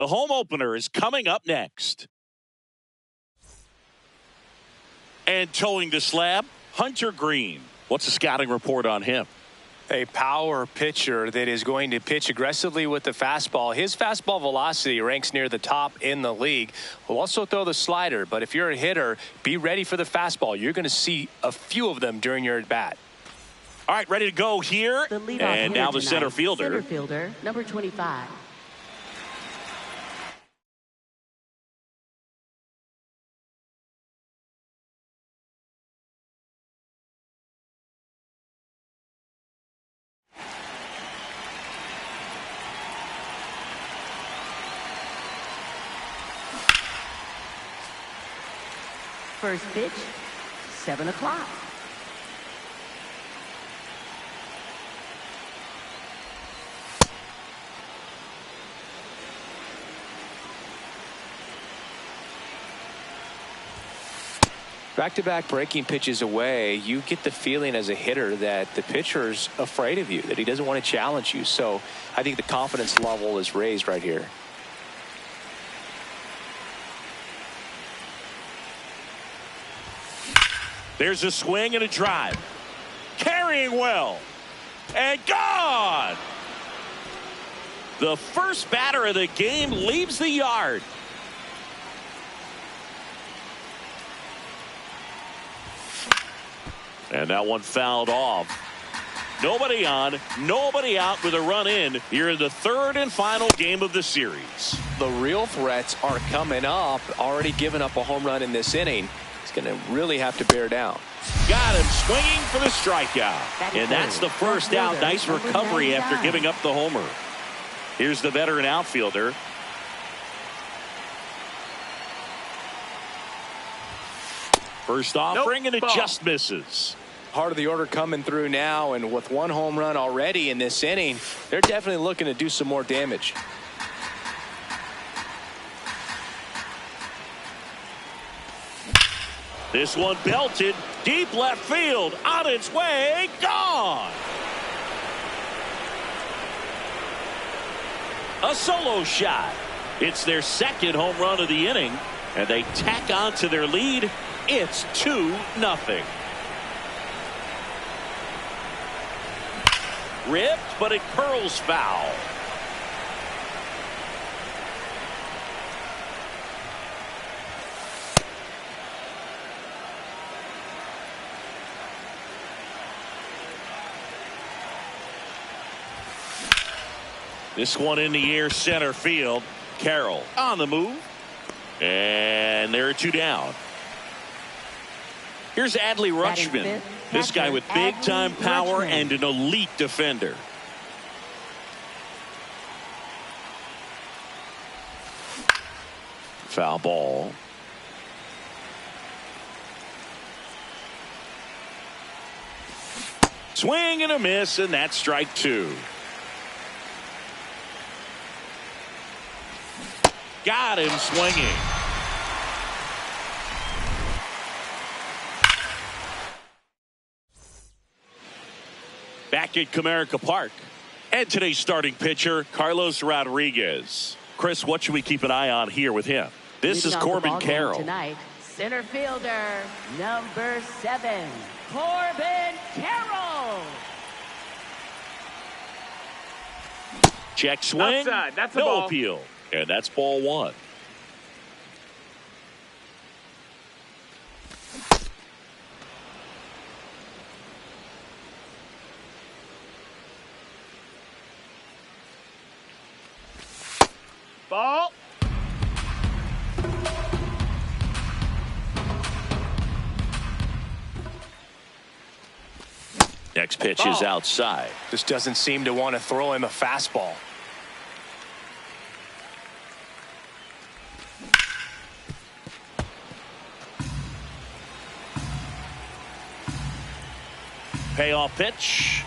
The home opener is coming up next. And towing the slab, Hunter Green. What's the scouting report on him? A power pitcher that is going to pitch aggressively with the fastball. His fastball velocity ranks near the top in the league. Will also throw the slider, but if you're a hitter, be ready for the fastball. You're going to see a few of them during your at-bat. All right, ready to go here. And now the center fielder. Center fielder, number 25. First pitch, 7 o'clock. Back-to-back breaking pitches away, you get the feeling as a hitter that the pitcher's afraid of you, that he doesn't want to challenge you. So I think the confidence level is raised right here. There's a swing and a drive. Carrying well. And gone. The first batter of the game leaves the yard. And that one fouled off. Nobody on, nobody out with a run in here in the third and final game of the series. The real threats are coming up. Already given up a home run in this inning. Going to really have to bear down. Got him swinging for the strikeout. And that's the first out. Nice recovery after giving up the homer. Here's the veteran outfielder. First offering and it just misses. Heart of the order coming through now, and with one home run already in this inning, they're definitely looking to do some more damage. This one belted deep left field, on its way, gone. A solo shot. It's their second home run of the inning, and they tack on to their lead. It's 2-0. Ripped, but it curls foul. This one in the air, center field. Carroll on the move. And there are two down. Here's Adley Rutschman. This guy with big-time power and an elite defender. Foul ball. Swing and a miss, and that's strike two. Got him swinging. Back at Comerica Park. And today's starting pitcher, Carlos Rodriguez. Chris, what should we keep an eye on here with him? This is Corbin Carroll. Tonight, center fielder, number 7, Corbin Carroll. Check swing. Outside. That's a no ball. appeal. And that's ball one. Ball. Next pitch is outside. Just doesn't seem to want to throw him a fastball. Payoff pitch.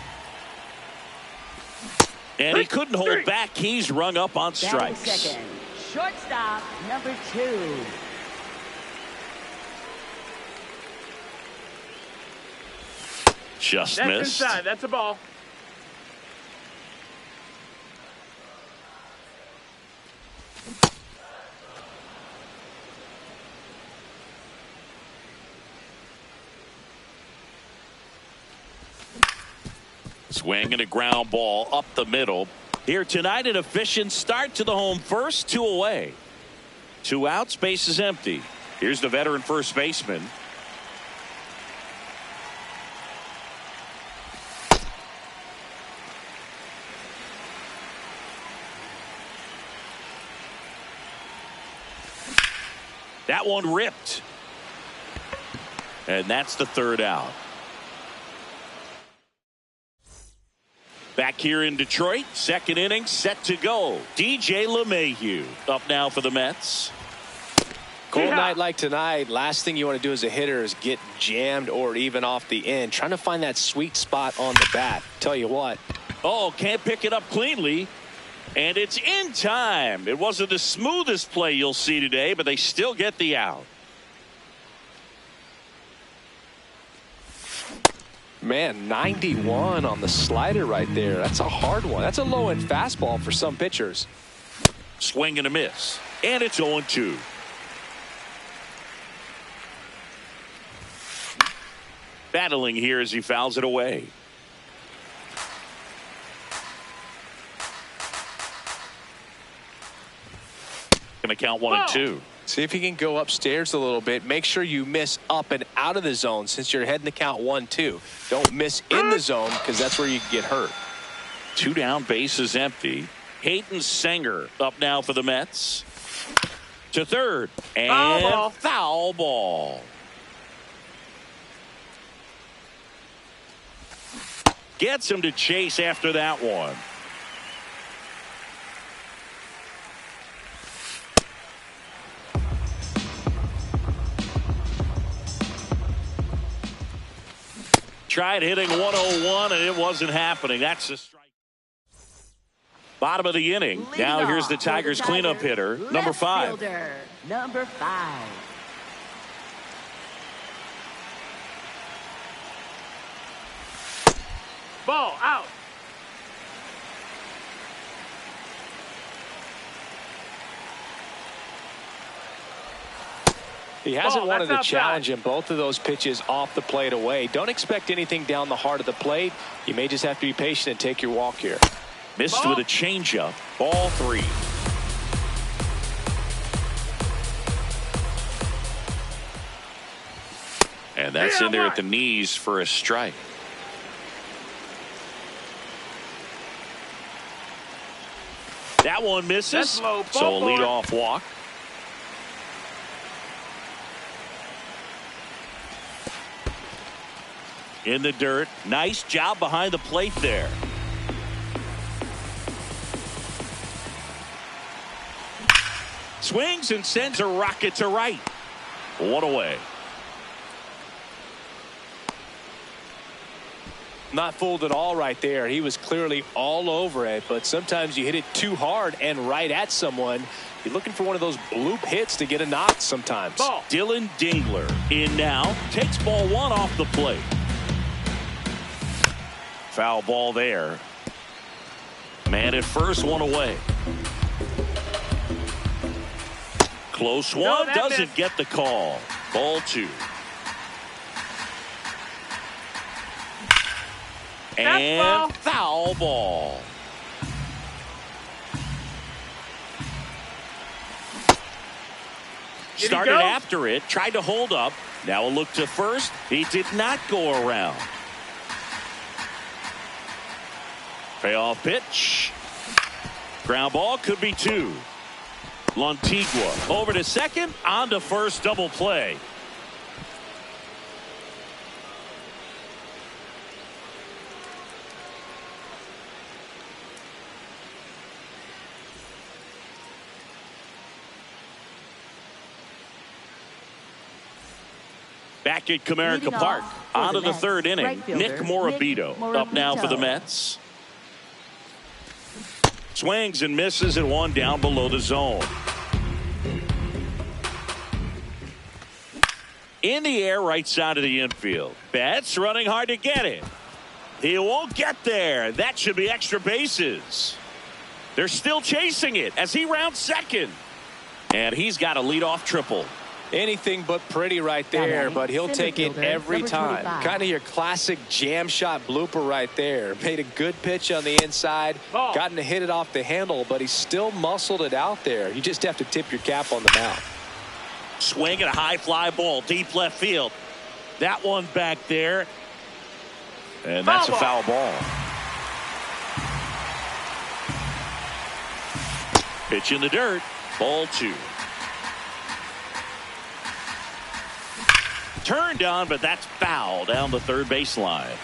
And he couldn't hold back. He's rung up on strikes. Second, shortstop, number 2. Just That's missed. inside. That's a ball. Swing and a ground ball up the middle. Here tonight, an efficient start to the home first, 2 away. 2 outs, base is empty. Here's the veteran first baseman. That one ripped. And that's the 3rd out. Back here in Detroit, 2nd inning set to go. DJ LeMahieu up now for the Mets. Cold night like tonight, last thing you want to do as a hitter is get jammed or even off the end. Trying to find that sweet spot on the bat. Tell you what. Oh, can't pick it up cleanly. And it's in time. It wasn't the smoothest play you'll see today, but they still get the out. Man, 91 on the slider right there. That's a hard one. That's a low-end fastball for some pitchers. Swing and a miss. And it's 0-2. Battling here as he fouls it away. Going to count 1-2. See if you can go upstairs a little bit. Make sure you miss up and out of the zone since you're heading to count 1-2. Don't miss in the zone because that's where you can get hurt. 2 down, base is empty. Hayden Sanger up now for the Mets. To third. And foul ball. Gets him to chase after that one. Tried hitting 101 and it wasn't happening. That's a strike. Bottom of the inning. Now here's the Tigers cleanup hitter, number 5. Number 5. Ball out. He hasn't wanted to challenge him. Both of those pitches off the plate away. Don't expect anything down the heart of the plate. You may just have to be patient and take your walk here. Missed with a changeup. Ball 3. And that's in there at the knees for a strike. That one misses. So a leadoff walk. In the dirt. Nice job behind the plate there. Swings and sends a rocket to right. 1 away. Not fooled at all right there. He was clearly all over it, but sometimes you hit it too hard and right at someone. You're looking for one of those bloop hits to get a knock sometimes. Dylan Dingler in now. Takes ball 1 off the plate. Foul ball there. Man at first, 1 away. Close one. Doesn't get the call. Ball 2. And foul ball. Started after it. Tried to hold up. Now a look to first. He did not go around. Payoff pitch. Ground ball, could be 2. Lantigua over to second, on to first, double play. Back at Comerica Park, on to the 3rd inning. Nick Morabito up now for the Mets. Swings and misses at 1 down below the zone. In the air, right side of the infield. Betts running hard to get it. He won't get there. That should be extra bases. They're still chasing it as he rounds second. And he's got a leadoff triple. Anything but pretty right there, but he'll take it every time. Kind of your classic jam shot blooper right there. Made a good pitch on the inside, gotten to hit it off the handle, but he still muscled it out there. You just have to tip your cap on the mound. Swing and a high fly ball deep left field. That one back there. And that's a foul ball. Pitch in the dirt. Ball 2. Turned on, but that's foul down the third baseline.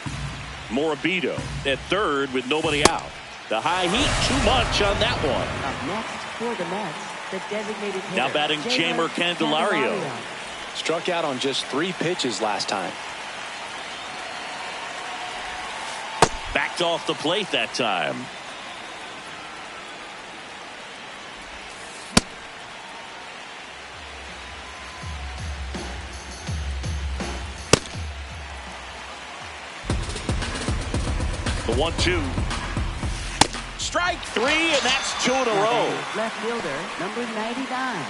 Morabito at third with nobody out. The high heat, too much on that one. Up next for the Mets, the designated hitter. Now batting Jeimer Candelario. Struck out on just 3 pitches last time. Backed off the plate that time. The 1-2. Strike 3, and that's 2 in a row. Left fielder, number 99.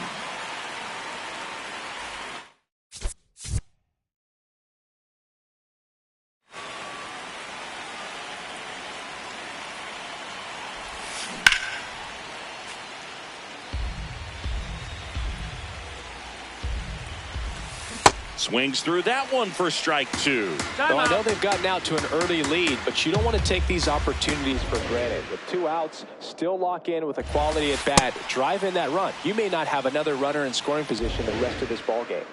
Swings through that one for strike 2. Well, I know they've gotten out to an early lead, but you don't want to take these opportunities for granted. With 2 outs, still lock in with a quality at bat. Drive in that run. You may not have another runner in scoring position the rest of this ball game.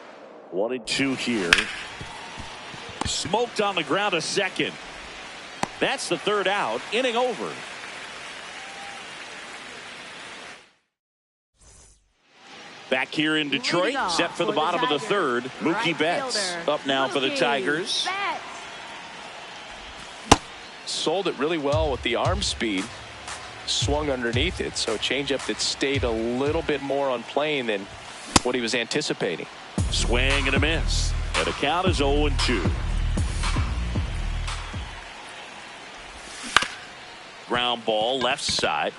1-2 here. Smoked on the ground a second. That's the 3rd out. Inning over. Back here in Detroit, set for the bottom of the 3rd. Mookie Betts up now for the Tigers. Sold it really well with the arm speed. Swung underneath it, so changeup that stayed a little bit more on plane than what he was anticipating. Swing and a miss. And the count is 0-2. Ground ball left side.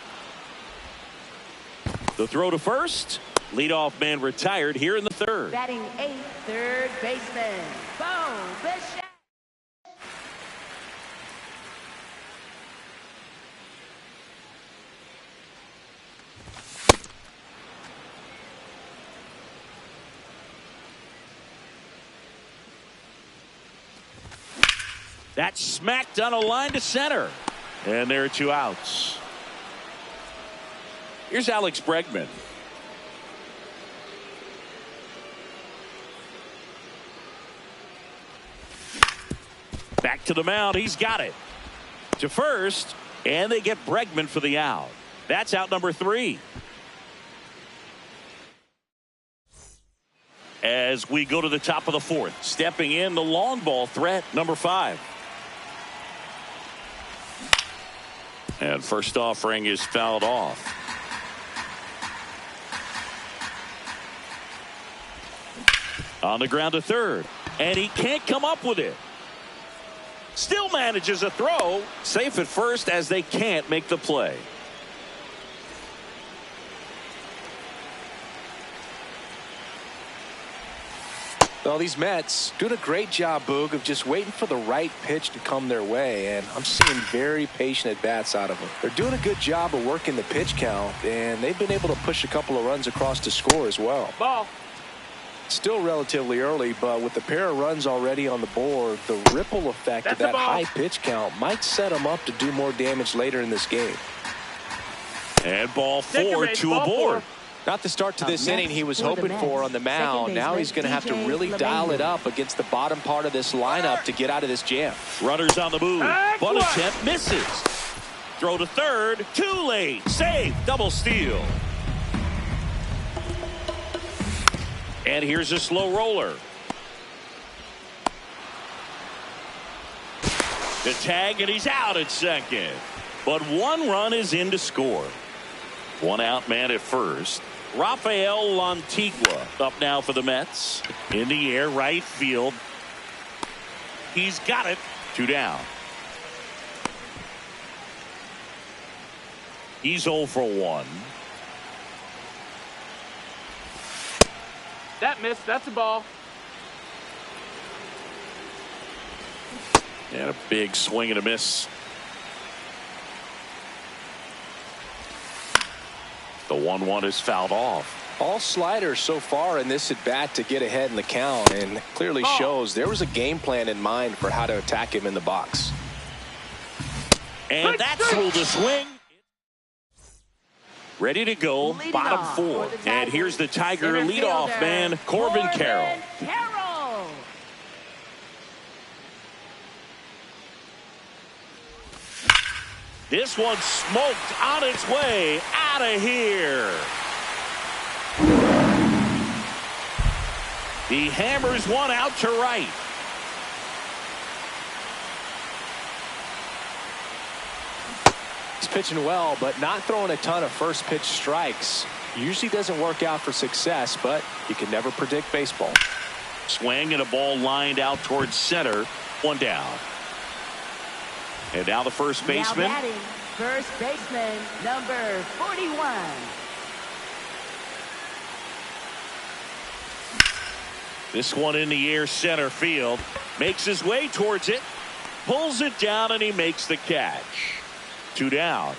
The throw to first. Leadoff man retired here in the 3rd. Batting 8th, third baseman, Bo Bichette. That's smacked on a line to center. And there are 2 outs. Here's Alex Bregman. Back to the mound. He's got it. To first. And they get Bregman for the out. That's out number 3. As we go to the top of the 4th. Stepping in the long ball threat, number 5. And first offering is fouled off. On the ground to 3rd. And he can't come up with it. Still manages a throw. Safe at first as they can't make the play. Well, these Mets doing a great job, Boog, of just waiting for the right pitch to come their way, and I'm seeing very patient at-bats out of them. They're doing a good job of working the pitch count, and they've been able to push a couple of runs across to score as well. Ball. Still relatively early, but with the pair of runs already on the board, the ripple effect of that high pitch count might set them up to do more damage later in this game. And ball 4, 2 aboard. Not the start to this inning he was hoping for on the mound. Now he's going to have to really dial it up against the bottom part of this lineup to get out of this jam. Runners on the move. Bunt attempt misses. Throw to 3rd. Too late. Save. Double steal. And here's a slow roller. The tag, and he's out at second. But 1 run is in to score. 1 out man at first. Rafael Lantigua up now for the Mets. In the air, right field. He's got it. 2 down. He's 0 for 1. That missed. That's a ball. And a big swing and a miss. The 1-1 is fouled off. All sliders so far in this at bat to get ahead in the count, and clearly shows there was a game plan in mind for how to attack him in the box. And that's ruled a swing. Ready to go, bottom 4. And here's the Tiger leadoff man, Corbin Carroll. This one smoked on its way out of here. He hammers one out to right. He's pitching well, but not throwing a ton of first pitch strikes. Usually doesn't work out for success, but you can never predict baseball. Swing and a ball lined out towards center. One down. And now the first baseman. Now batting, first baseman, number 41. This one in the air center field. Makes his way towards it. Pulls it down and he makes the catch. 2 down.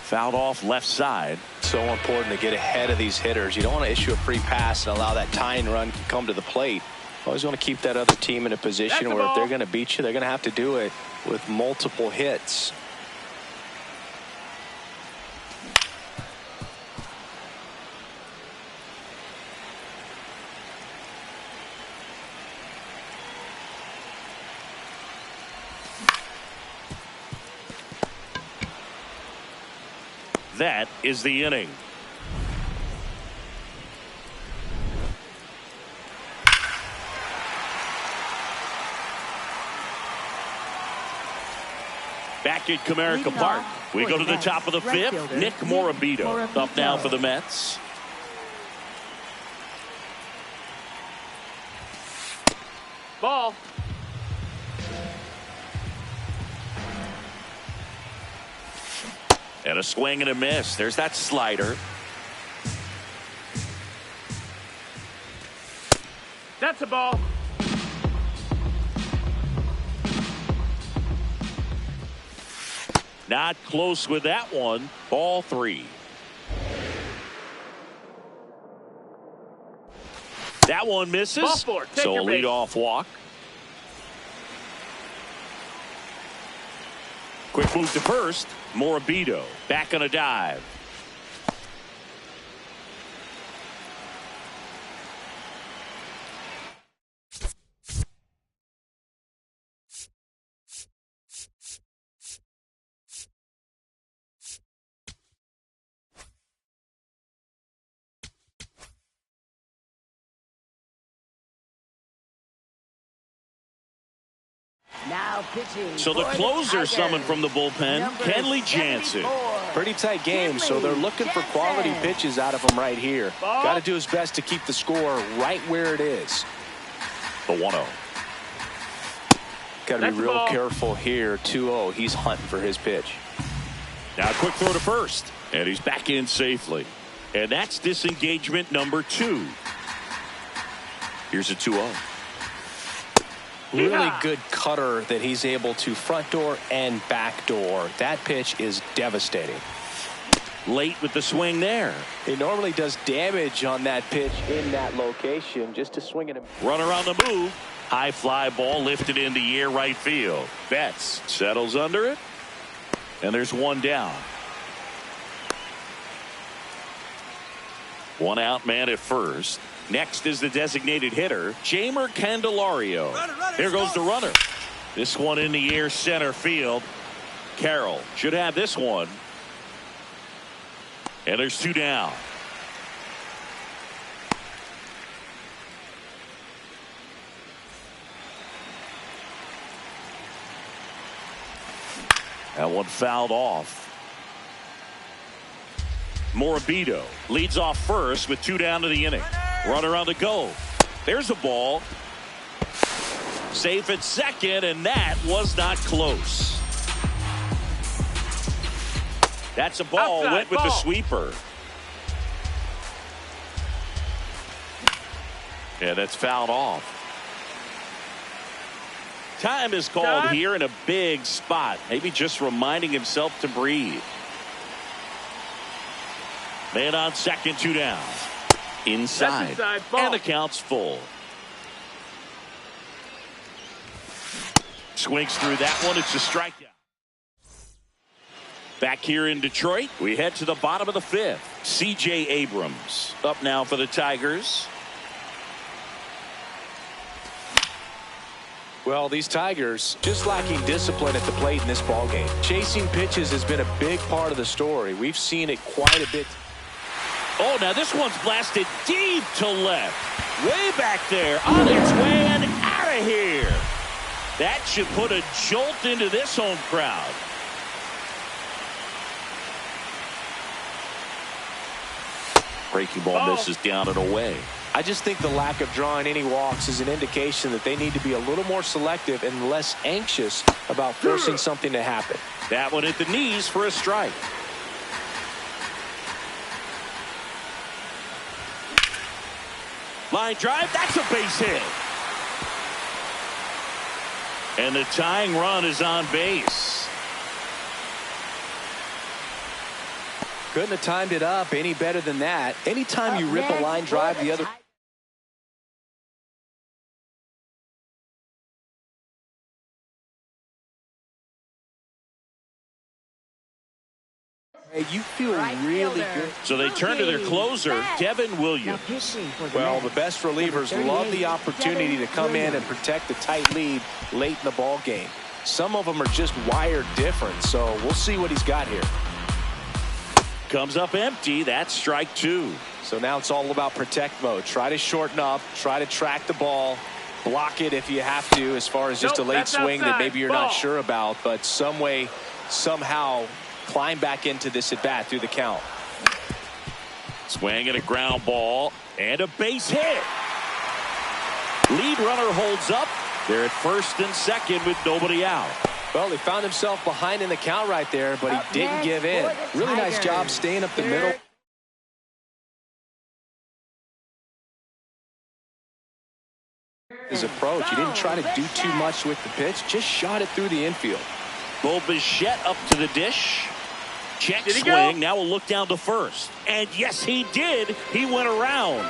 Fouled off left side. So important to get ahead of these hitters. You don't want to issue a free pass and allow that tying run to come to the plate. Always want to keep that other team in a position where if they're going to beat you, they're going to have to do it with multiple hits. That is the inning. Back at Comerica Park, we go to the top of the 5th. Nick Morabito up now for the Mets. Ball. And a swing and a miss. There's that slider. That's a ball. Not close with that one. Ball 3. That one misses. Ball 4. Take So a your base. leadoff walk. Quick move to first. Morabito back on a dive. Now pitching. So the for closer Tigers, summoned from the bullpen, number Kenley Jansen. 74. Pretty tight game, so they're looking for quality pitches out of him right here. Got to do his best to keep the score right where it is. The 1-0. Got to be real careful here. 2-0. He's hunting for his pitch. Now a quick throw to first, and he's back in safely. And that's disengagement number 2. Here's a 2-0. Really good cutter that he's able to front door and back door. That pitch is devastating. Late with the swing there. He normally does damage on that pitch in that location just to swing at him. Runner on the move. High fly ball lifted in the air right field. Betts settles under it. And there's one down. One out man at first. Next is the designated hitter, Jamer Candelario. Here goes the runner. This one in the air center field. Carroll should have this one. And there's 2 down. That one fouled off. Morabito leads off first with 2 down to the inning. Runner on the go. There's a ball. Safe at second, and that was not close. That's a ball. Outside, Went with the ball. sweeper. Yeah, that's fouled off. Time is called Time. here in a big spot. Maybe just reminding himself to breathe. Man on second, 2 down. Inside. Inside, ball. And the count's full. Swings through that one. It's a strikeout. Back here in Detroit, we head to the bottom of the 5th. C.J. Abrams up now for the Tigers. Well, these Tigers just lacking discipline at the plate in this ballgame. Chasing pitches has been a big part of the story. We've seen it quite a bit. Oh, now this one's blasted deep to left. Way back there, on its way and out of here. That should put a jolt into this home crowd. Breaking ball misses down and away. I just think the lack of drawing any walks is an indication that they need to be a little more selective and less anxious about forcing something to happen. That one at the knees for a strike. Line drive, that's a base hit. And the tying run is on base. Couldn't have timed it up any better than that. Anytime you rip a line drive, the other. You feel really good. So they turn to their closer, Devin Williams. Well, the best relievers love the opportunity to come in and protect the tight lead late in the ball game. Some of them are just wired different, so we'll see what he's got here. Comes up empty. That's strike 2. So now it's all about protect mode. Try to shorten up, try to track the ball, block it if you have to, as far as just a late swing that maybe you're not sure about, but some way, somehow climb back into this at bat through the count. Swing and a ground ball and a base hit. Lead runner holds up. They're at first and second with nobody out. Well, he found himself behind in the count right there, but he didn't give in. Really nice job staying up the middle. His approach, he didn't try to do too much with the pitch, just shot it through the infield. Bo Bichette up to the dish. Check swing. Go? Now we'll look down to first. And yes, he did. He went around.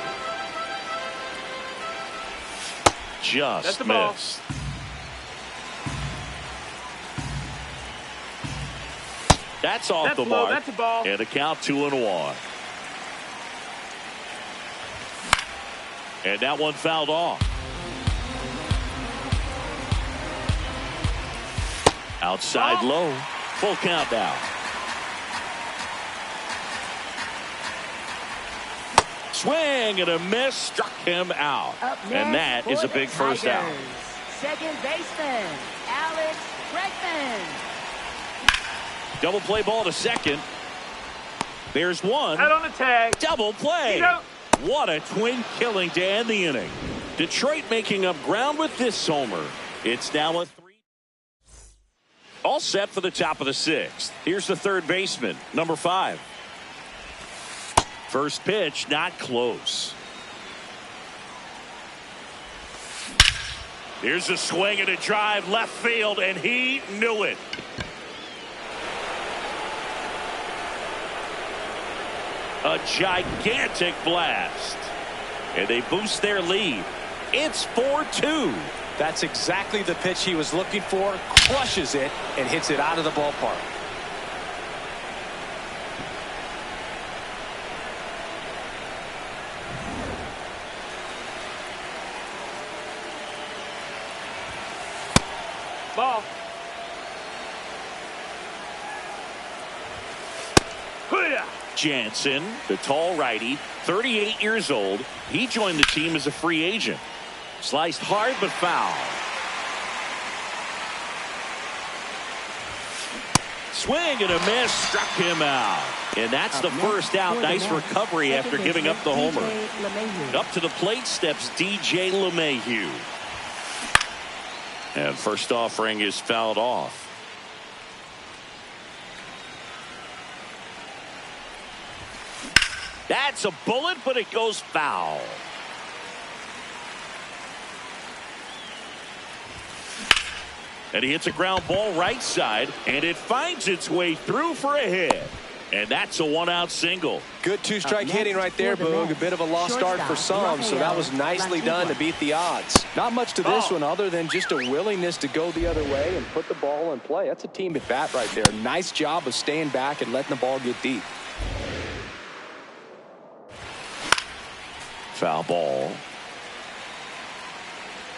Just missed. That's off the mark. That's a ball. And a count 2-1. And that one fouled off. Outside low. Full count now. Swing and a miss. Struck him out. And that is a big first out. Second baseman, Alex Bregman. Double play ball to second. There's one. Out on the tag. Double play. What a twin killing to end the inning. Detroit making up ground with this homer. It's now a 3. All set for the top of the 6th. Here's the third baseman, number 5. First pitch, not close. Here's a swing and a drive left field, and he knew it. A gigantic blast. And they boost their lead. It's 4-2. That's exactly the pitch he was looking for. Crushes it and hits it out of the ballpark. Ball. Jansen, the tall righty, 38 years old. He joined the team as a free agent. Sliced hard but foul. Swing and a miss. Struck him out. And that's the first out. Nice recovery after giving up the homer. Up to the plate steps DJ LeMahieu. And first offering is fouled off. That's a bullet, but it goes foul. And he hits a ground ball right side, and it finds its way through for a hit. And that's a one-out single. Good two-strike hitting right there, Boog. A bit of a lost start for some, so that was nicely done to beat the odds. Not much to this one other than just a willingness to go the other way and put the ball in play. That's a team at bat right there. Nice job of staying back and letting the ball get deep. Foul ball.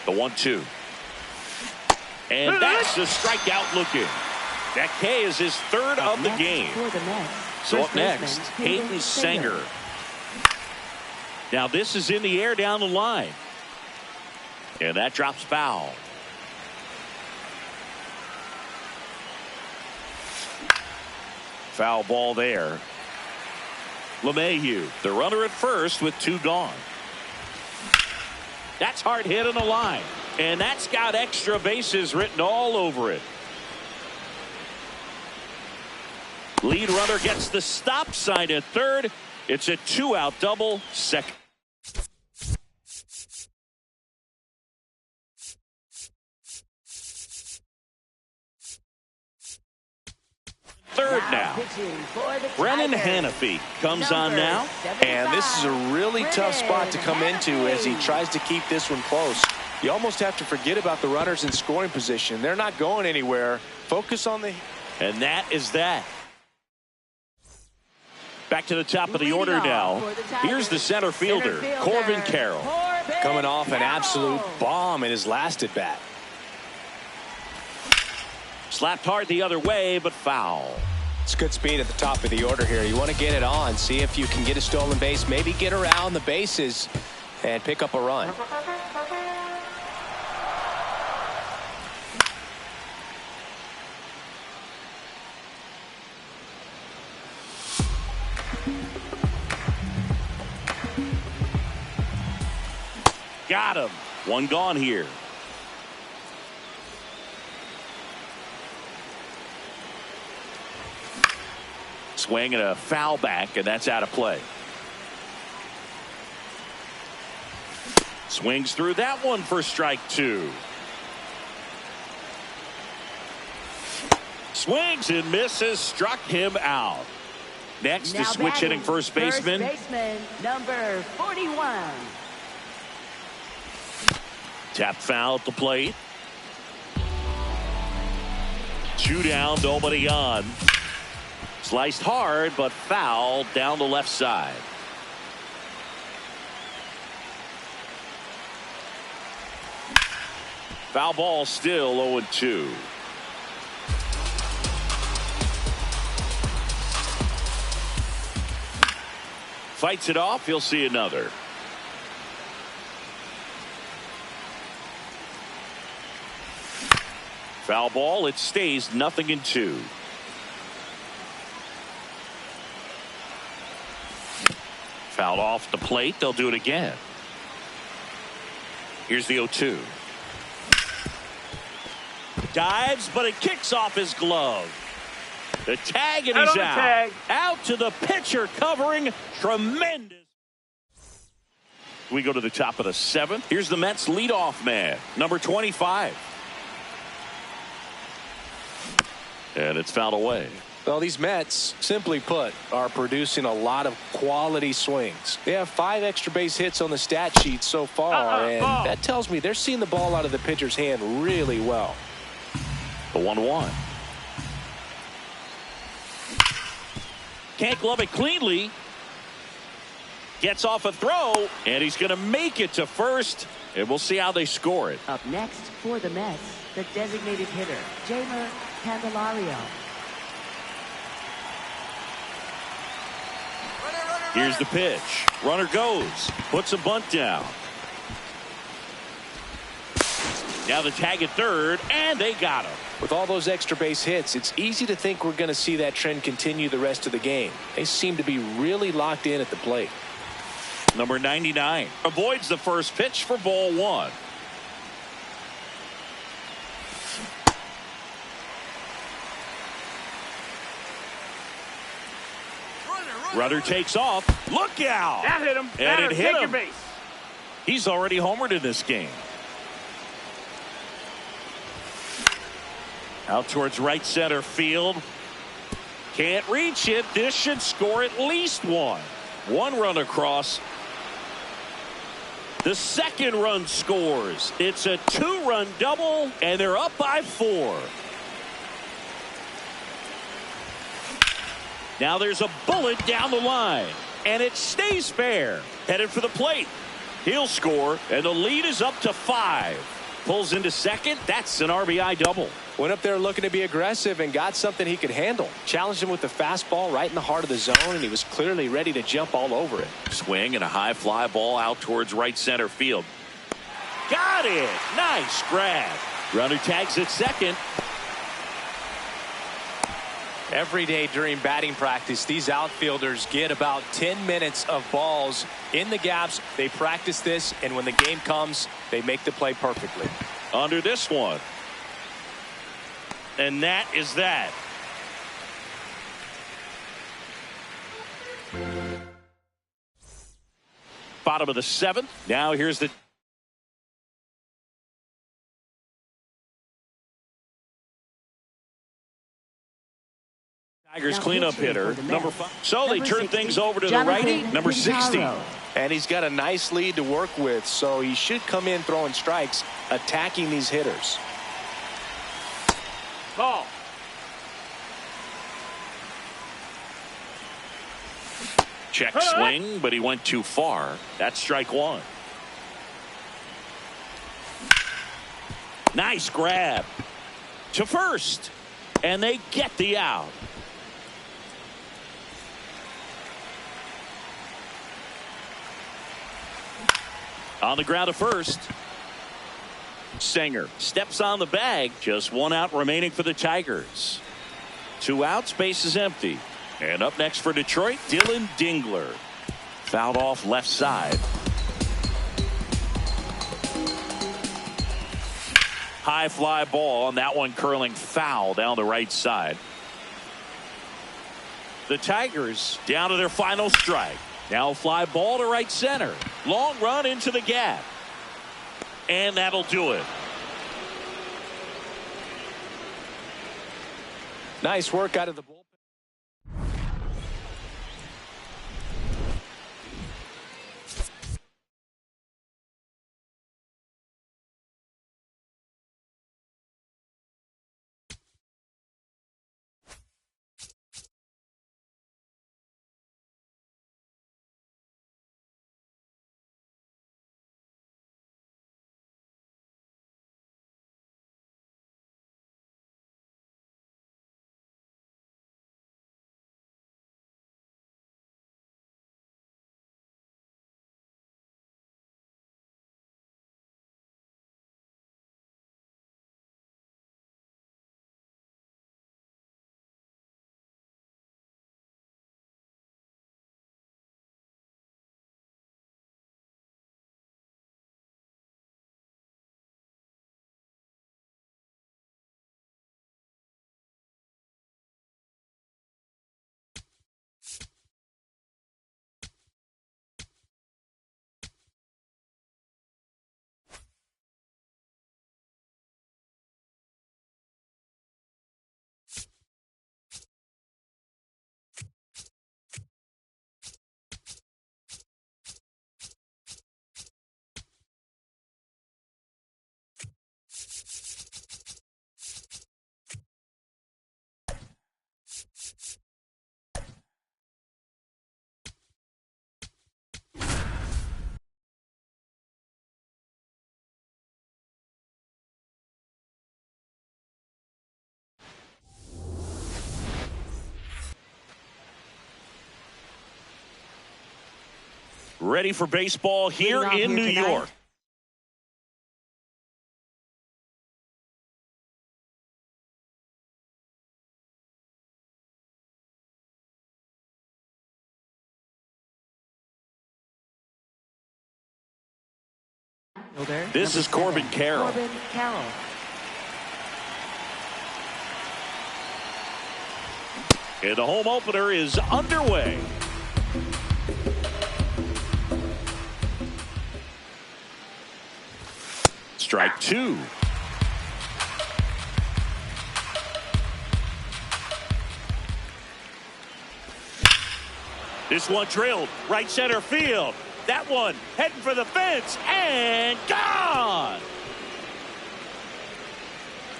The 1-2. And that's the strikeout looking. That K is his third of the game. So up next, Hayden Sanger. Now this is in the air down the line. And that drops foul. Foul ball there. LeMahieu, the runner at first with 2 gone. That's hard hit on the line. And that's got extra bases written all over it. Lead runner gets the stop sign at third. It's a 2-out double, second. Third now. Brennan Hannafy comes on now. And this is a really tough spot to come into as he tries to keep this one close. You almost have to forget about the runners in scoring position. They're not going anywhere. Focus on the... And that is that. Back to the top of the order now. Here's the center fielder, Corbin Carroll. Coming off an absolute bomb in his last at bat. Slapped hard the other way, but foul. It's good speed at the top of the order here. You want to get it on, see if you can get a stolen base, maybe get around the bases and pick up a run. Got him. 1 gone here. Swing and a foul back, and that's out of play. Swings through that one for strike 2. Swings and misses, struck him out. Next is switch hitting first baseman. Number 41. Tap foul at the plate. 2 down, nobody on. Sliced hard, but foul down the left side. Foul ball still 0-2. Fights it off. He'll see another. Foul ball. It stays 0-2. Fouled off the plate. They'll do it again. Here's the 0-2. Dives, but it kicks off his glove. The tag, and he's out. Out to the pitcher, covering. Tremendous. We go to the top of the 7th. Here's the Mets leadoff man, number 25. And it's fouled away. Well, these Mets, simply put, are producing a lot of quality swings. They have 5 extra base hits on the stat sheet so far, and that tells me they're seeing the ball out of the pitcher's hand really well. The 1-1. Can't glove it cleanly. Gets off a throw, and he's going to make it to first, and we'll see how they score it. Up next for the Mets, the designated hitter, Jeimer Candelario. Here's the pitch. Runner goes. Puts a bunt down. Now the tag at third, and they got him. With all those extra base hits, it's easy to think we're going to see that trend continue the rest of the game. They seem to be really locked in at the plate. Number 99 avoids the first pitch for ball 1. Runner takes off. Look out. That hit him. And it hit take him. your base. He's already homered in this game. Out towards right center field. Can't reach it. This should score at least one. One run across. The second run scores. It's a two-run double, and they're up by 4. Now there's a bullet down the line, and it stays fair. Headed for the plate. He'll score, and the lead is up to 5. Pulls into second. That's an RBI double. Went up there looking to be aggressive and got something he could handle. Challenged him with the fastball right in the heart of the zone, and he was clearly ready to jump all over it. Swing and a high fly ball out towards right center field. Got it. Nice grab. Runner tags at second. Every day during batting practice, these outfielders get about 10 minutes of balls in the gaps. They practice this, and when the game comes, they make the play perfectly. Under this one. And that is that. Bottom of the 7th. Now here's the Tigers cleanup hitter, number 5. So they turn things over to the righty, number 60. And he's got a nice lead to work with, so he should come in throwing strikes, attacking these hitters. Ball. Check swing, but he went too far. That's strike 1. Nice grab to first, and they get the out. On the ground to first. Singer steps on the bag. Just 1 out remaining for the Tigers. 2 outs, base is empty. And up next for Detroit, Dylan Dingler. Fouled off left side. High fly ball on that one, curling foul down the right side. The Tigers down to their final strike. Now fly ball to right center. Long run into the gap. And that'll do it. Nice work out of the bullpen. Ready for baseball here in New York. This is Corbin Carroll. Corbin Carroll. And the home opener is underway. strike two. This one drilled right center field. That one heading for the fence and gone.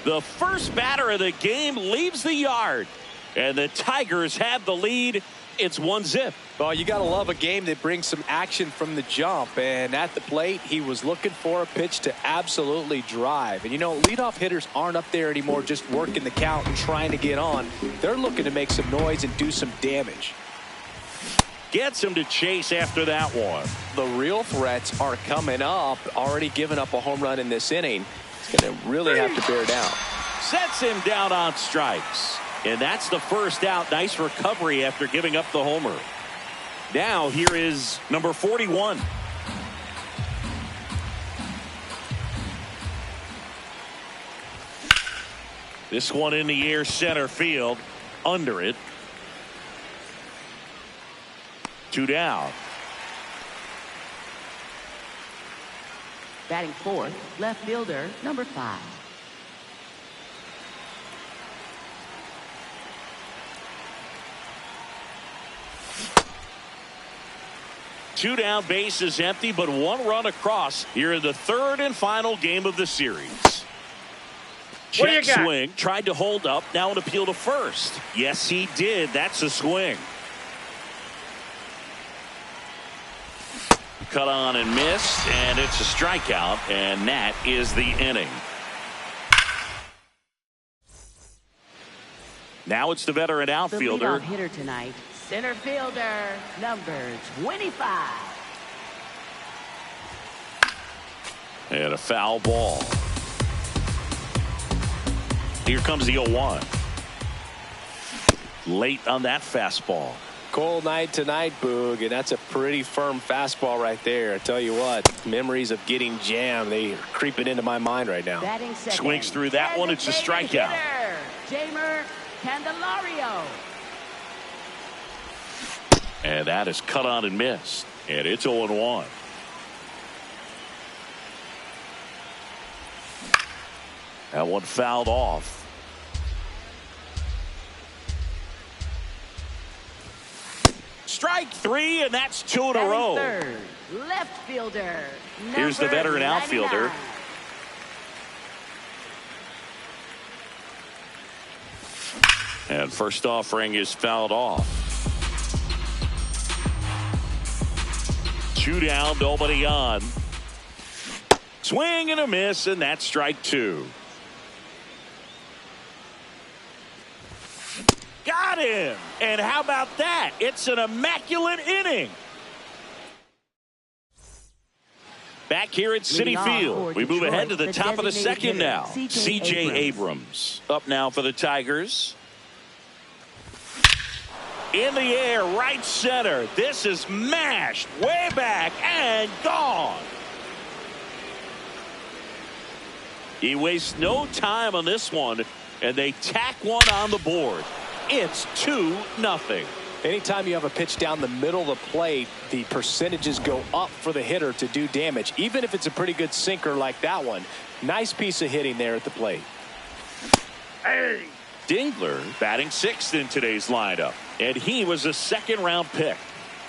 The first batter of the game leaves the yard, and the Tigers have the lead. It's 1-0. Well, you got to love a game that brings some action from the jump. And at the plate, he was looking for a pitch to absolutely drive. And, you know, leadoff hitters aren't up there anymore just working the count and trying to get on. They're looking to make some noise and do some damage. Gets him to chase after that one. The real threats are coming up. Already given up a home run in this inning. He's going to really have to bear down. Sets him down on strikes. And that's the first out. Nice recovery after giving up the homer. Now here is number 41. This one in the air, center field. Under it. 2 down. Batting fourth, left fielder, number 5. Two down, base is empty, but 1 run across here in the third and final game of the series. Check swing, tried to hold up, now an appeal to first. Yes, he did. That's a swing. Cut on and missed, and it's a strikeout, and that is the inning. Now it's the veteran outfielder. The leadoff hitter tonight, center fielder, number 25. And a foul ball. Here comes the 0-1. Late on that fastball. Cold night tonight, Boog, and that's a pretty firm fastball right there. I tell you what, memories of getting jammed, they are creeping into my mind right now. Swings through that one. It's a strikeout. Jamer Candelario. And that is cut on and missed. And it's 0-1. That one fouled off. Strike 3, and that's 2 in a row. Third, left fielder. Here's the veteran outfielder. And first offering is fouled off. 2 down, nobody on. Swing and a miss, and that's strike 2. Got him! And how about that? It's an immaculate inning. Back here at Citi Field, we move ahead to the top of the second now. C.J. Abrams up now for the Tigers. In the air, right center. This is mashed way back and gone. He wastes no time on this one, and they tack one on the board. It's 2-0. Anytime you have a pitch down the middle of the plate, the percentages go up for the hitter to do damage, even if it's a pretty good sinker like that one. Nice piece of hitting there at the plate. Hey. Dingler batting 6th in today's lineup, and he was a second-round pick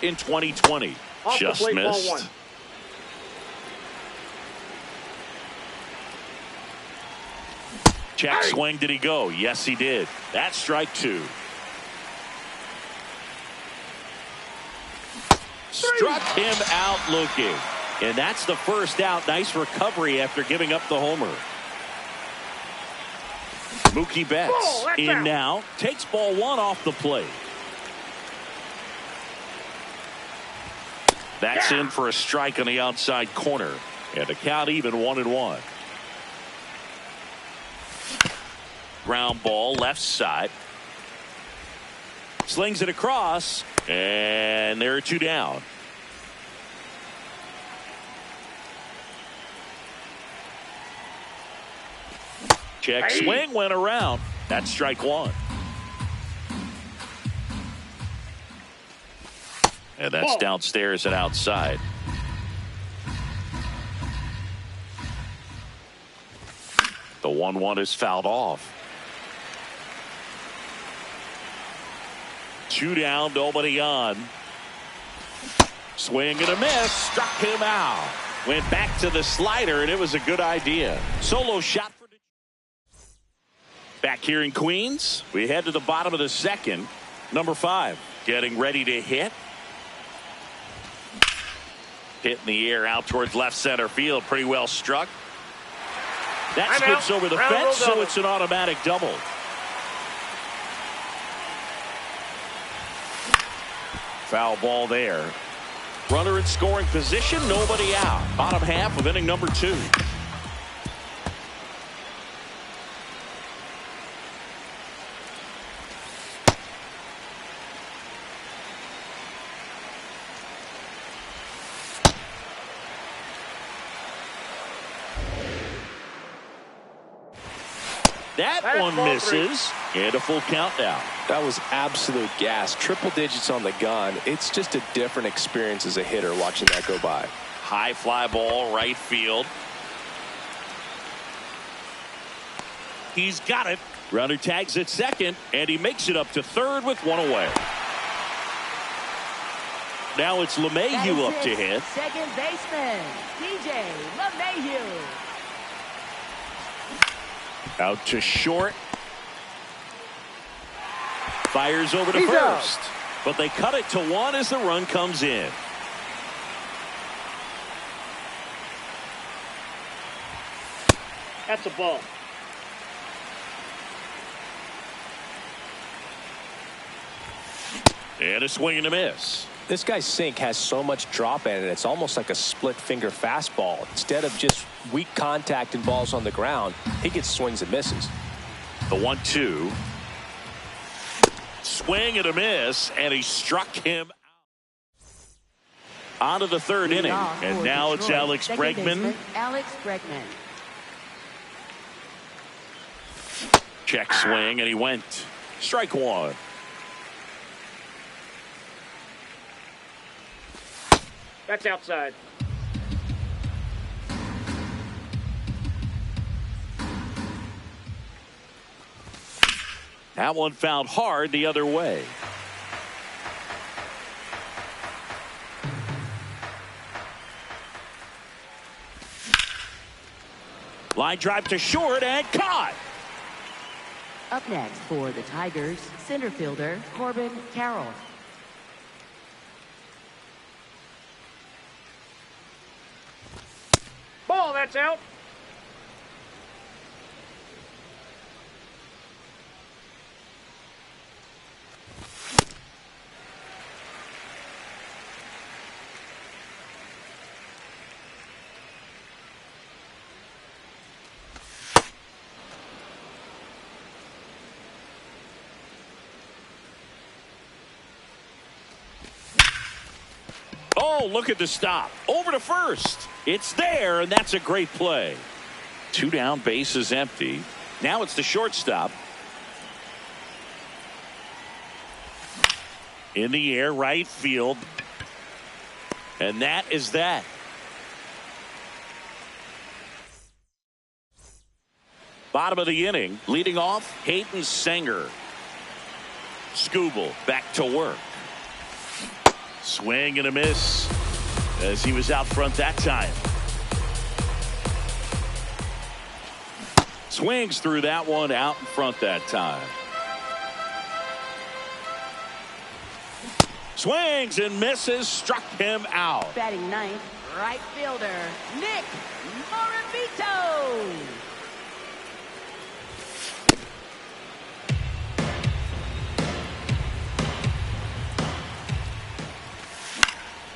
in 2020. Just missed. Check swing. Did he go? Yes, he did. That's strike 2. Struck him out looking. And that's the first out. Nice recovery after giving up the homer. Mookie Betts in now. Takes ball 1 off the plate. That's in for a strike on the outside corner. And the count even 1-1. Ground ball left side. Slings it across. And there are 2 down. Check swing went around. That's strike 1. And that's downstairs and outside. 1-1 is fouled off. 2 down, nobody on. Swing and a miss. Struck him out. Went back to the slider, and it was a good idea. Solo shot for back here in Queens. We head to the bottom of the second. Number 5 getting ready to hit. Hit in the air out towards left center field. Pretty well struck. That skips over the fence, so it's an automatic double. Foul ball there. Runner in scoring position, nobody out. Bottom half of inning number 2. That one misses, and a full count now. That was absolute gas. Triple digits on the gun. It's just a different experience as a hitter watching that go by. High fly ball, right field. He's got it. Runner tags at second, and he makes it up to third with 1 away. Now it's LeMahieu up to hit. Second baseman, DJ LeMahieu. Out to short. Fires over to first. But they cut it to 1 as the run comes in. That's a ball. And a swing and a miss. This guy's sink has so much drop in it. It's almost like a split finger fastball. Instead of just weak contact and balls on the ground, he gets swings and misses. The 1-2. Swing and a miss, and he struck him out. On to the third inning, and now it's Alex Bregman. Alex Bregman. Check swing, and he went. Strike 1. That's outside. That one found hard the other way. Line drive to short and caught. Up next for the Tigers, center fielder Corbin Carroll. Ball, that's out. Oh, look at the stop. Over to first. It's there, and that's a great play. 2 down, base is empty. Now it's the shortstop. In the air, right field. And that is that. Bottom of the inning, leading off, Hayden Sanger. Skubal back to work. Swing and a miss as he was out front that time. Swings through that one out in front that time. Swings and misses, struck him out. Batting ninth, right fielder Nick Moravito.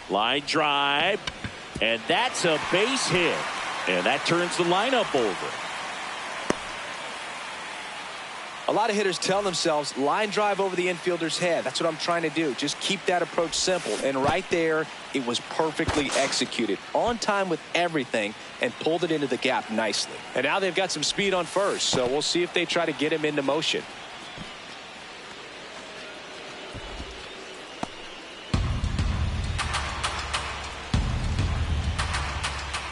Line drive, and that's a base hit, and that turns the lineup over. A lot of hitters tell themselves line drive over the infielder's head. That's what I'm trying to do. Just keep that approach simple. And right there, it was perfectly executed. On time with everything, and pulled it into the gap nicely. And now they've got some speed on first, so we'll see if they try to get him into motion.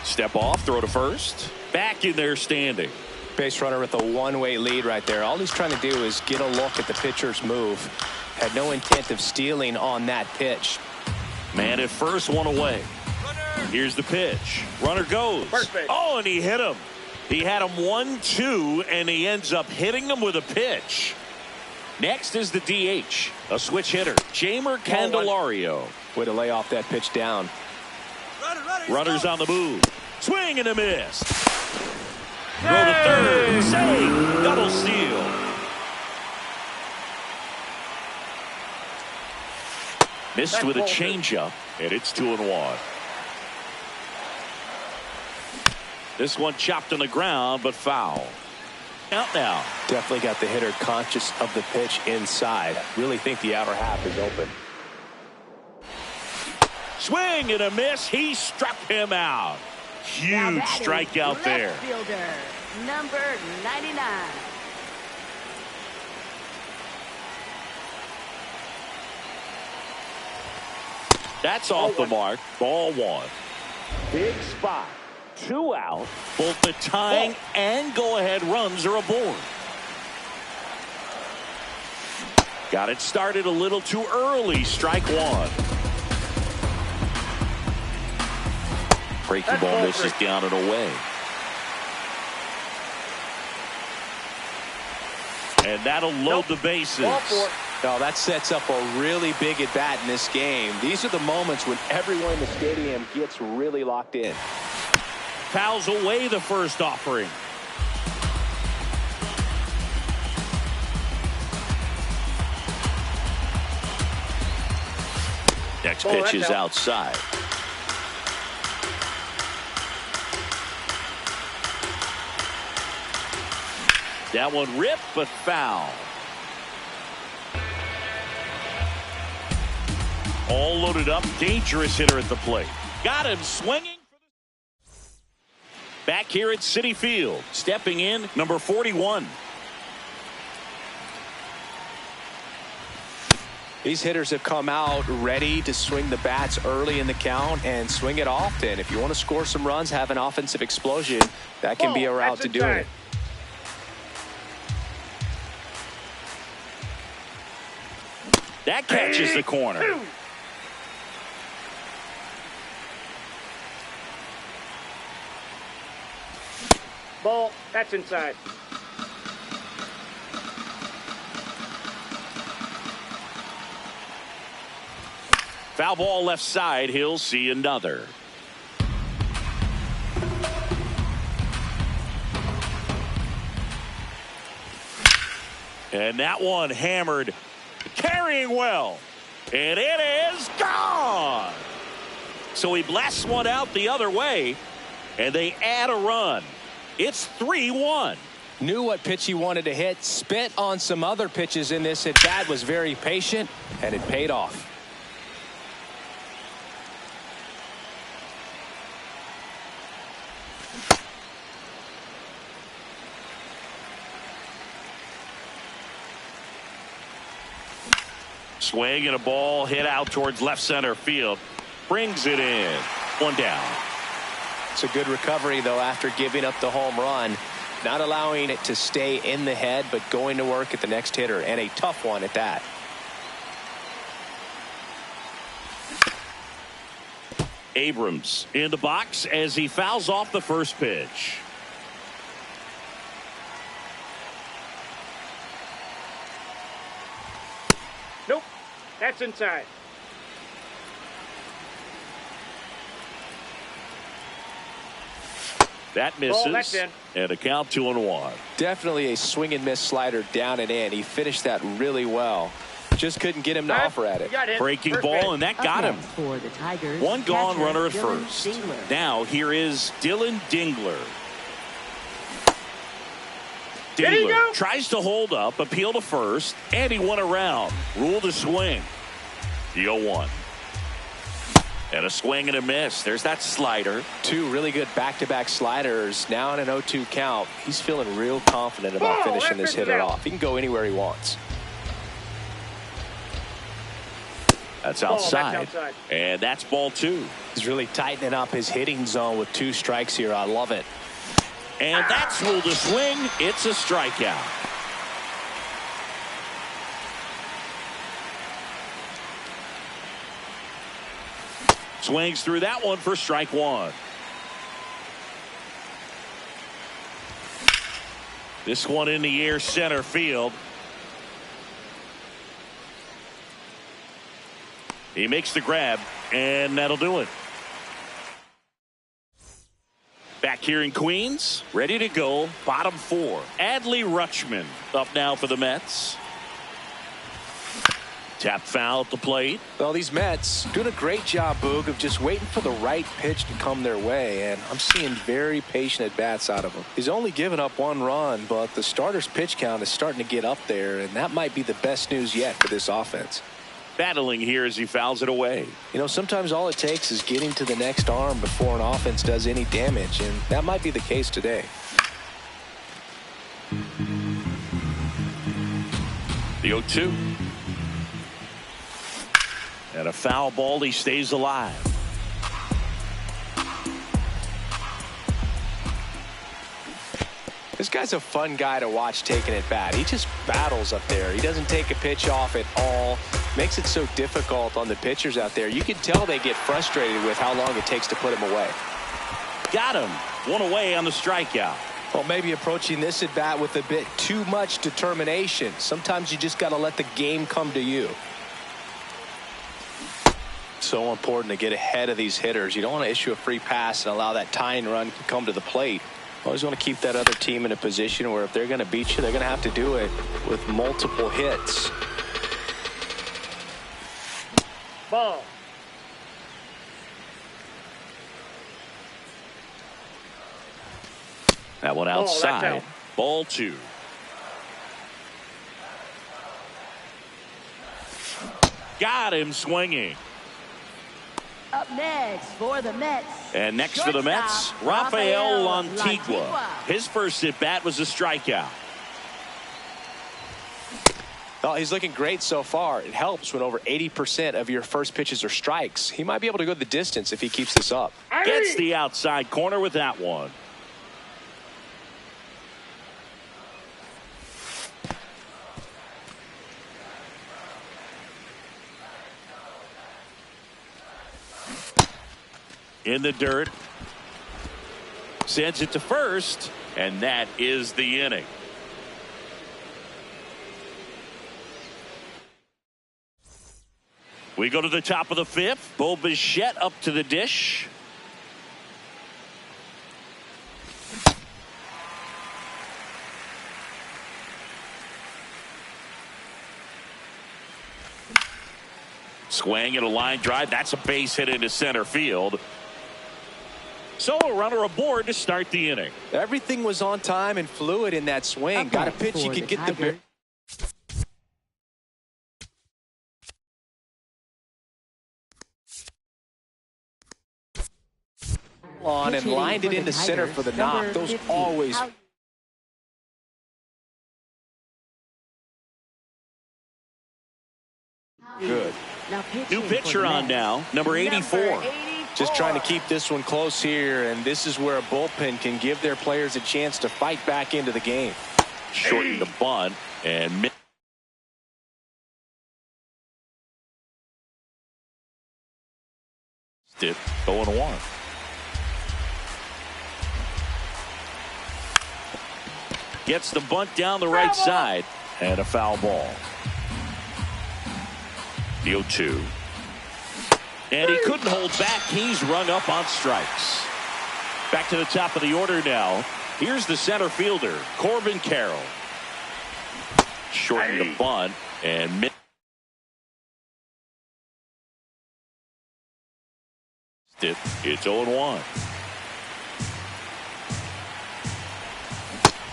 Step off, throw to first. Back in there standing. Base runner with a one-way lead right there. All he's trying to do is get a look at the pitcher's move. Had no intent of stealing on that pitch. Man at first, one away. Here's the pitch. Runner goes. Oh, and he hit him. He had him 1-2, and he ends up hitting him with a pitch. Next is the DH, a switch hitter, Jamer Candelario. Way to lay off that pitch down. Runners on the move. Swing and a miss. Throw to third. Save. Double steal. Missed with a changeup, and it's 2-1. This one chopped on the ground, but foul. Out now. Definitely got the hitter conscious of the pitch inside. Really think the outer half is open. Swing and a miss. He struck him out. Huge strikeout there. Fielder, number 99. That's off the mark. Ball one. Big spot. 2 out. Both the tying and go-ahead runs are aboard. Got it started a little too early. Strike one. Breaking ball misses down and away. And that'll load the bases. Now that sets up a really big at bat in this game. These are the moments when everyone in the stadium gets really locked in. Fouls away the first offering. Next pitch is outside. That one ripped, but foul. All loaded up, dangerous hitter at the plate. Got him swinging. Back here at Citi Field, stepping in, number 41. These hitters have come out ready to swing the bats early in the count and swing it often. If you want to score some runs, have an offensive explosion, that can be a route to doing it. That catches the corner. Ball. That's inside. Foul ball left side. He'll see another. And that one hammered. Carrying well. And it is gone. So he blasts one out the other way. And they add a run. It's 3-1. Knew what pitch he wanted to hit. Spit on some other pitches in this at bat. Was very patient. And it paid off. Swing and a ball hit out towards left center field. Brings it in. One down. It's a good recovery, though, after giving up the home run. Not allowing it to stay in the head, but going to work at the next hitter, and a tough one at that. Abrams in the box as he fouls off the first pitch. Nope. That's inside. That misses. And a count 2-1. Definitely a swing and miss slider down and in. He finished that really well. Just couldn't get him to offer at it. Breaking ball, and that got him. For the Tigers, One gone catcher, runner at Dylan first. Dingler. Now here is Dylan Dingler. There you go. Dingler tries to hold up, appeal to first, and he went around. Rule to swing. The 0-1. And a swing and a miss. There's that slider. Two really good back-to-back sliders. Now in an 0-2 count. He's feeling real confident about finishing this hitter off. He can go anywhere he wants. That's outside. And that's ball two. He's really tightening up his hitting zone with 2 strikes here. I love it. And that's ruled a swing. It's a strikeout. Swings through that one for strike one. This one in the air, center field. He makes the grab, and that'll do it. Back here in Queens, ready to go, bottom four. Adley Rutschman up now for the Mets. Tap foul at the plate. Well, these Mets doing a great job, Boog, of just waiting for the right pitch to come their way, and I'm seeing very patient at-bats out of him. He's only given up one run, but the starter's pitch count is starting to get up there, and that might be the best news yet for this offense. Battling here as he fouls it away. You know, sometimes all it takes is getting to the next arm before an offense does any damage, and that might be the case today. The 0-2. And a foul ball, he stays alive. This guy's a fun guy to watch taking at bat. He just battles up there. He doesn't take a pitch off at all. Makes it so difficult on the pitchers out there. You can tell they get frustrated with how long it takes to put him away. Got him. One away on the strikeout. Well, maybe approaching this at bat with a bit too much determination. Sometimes you just got to let the game come to you. So important to get ahead of these hitters. You don't want to issue a free pass and allow that tying run to come to the plate. Always want to keep that other team in a position where if they're going to beat you, they're going to have to do it with multiple hits. Ball. That one outside. Ball two. Got him swinging. Up next for the Mets. And next for the Mets, Rafael Lantigua. His first at bat was a strikeout. Well, he's looking great so far. It helps when over 80% of your first pitches are strikes. He might be able to go the distance if he keeps this up. Gets the outside corner with that one. In the dirt. Sends it to first, and that is the inning. We go to the top of the fifth. Bo Bichette up to the dish. Swing and a line drive. That's a base hit into center field. So a runner aboard to start the inning. Everything was on time and fluid in that swing. Got a pitch you could get the on and lined it into center for the knock. Those always good. New pitcher on now, number 84. Just trying to keep this one close here, and this is where a bullpen can give their players a chance to fight back into the game. Shorten the bunt and it 0-1. Gets the bunt down the right side and a foul ball. The 0-2. And he couldn't hold back. He's rung up on strikes. Back to the top of the order now. Here's the center fielder, Corbin Carroll. Shorten the bunt and it's 0-1.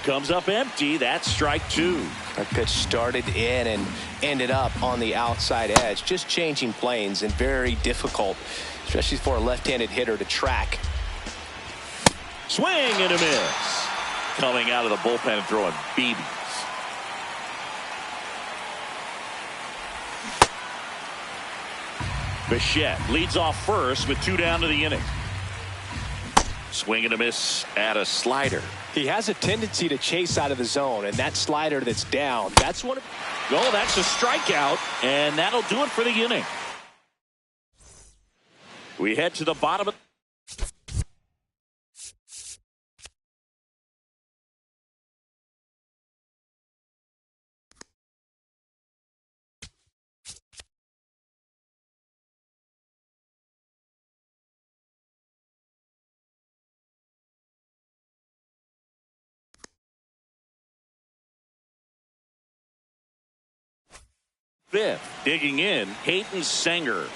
Comes up empty. That's strike two. That pitch started in and ended up on the outside edge. Just changing planes and very difficult, especially for a left-handed hitter to track. Swing and a miss. Coming out of the bullpen and throwing BBs. Bichette leads off first with 2 down to the inning. Swing and a miss at a slider. He has a tendency to chase out of the zone, and that slider that's down, that's one of... Oh, that's a strikeout, and that'll do it for the inning. We head to the bottom of... fifth. Digging in, Hayden Sanger.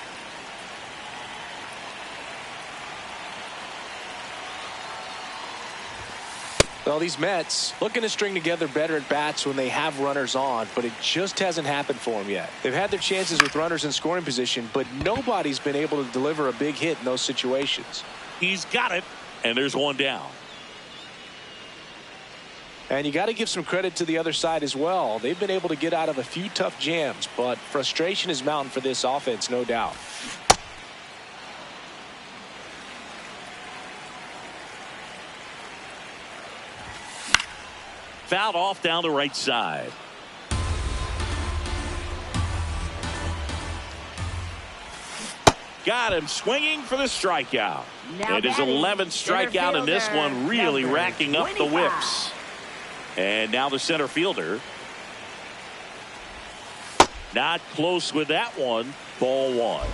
Well, these Mets looking to string together better at bats when they have runners on, but it just hasn't happened for them yet. They've had their chances with runners in scoring position, but nobody's been able to deliver a big hit in those situations. He's got it, and there's one down. And you got to give some credit to the other side as well. They've been able to get out of a few tough jams, but frustration is mounting for this offense, no doubt. Fouled off down the right side. Got him swinging for the strikeout. It is 11th strikeout, and this one really racking up the whips. And now the center fielder. Not close with that one. Ball one.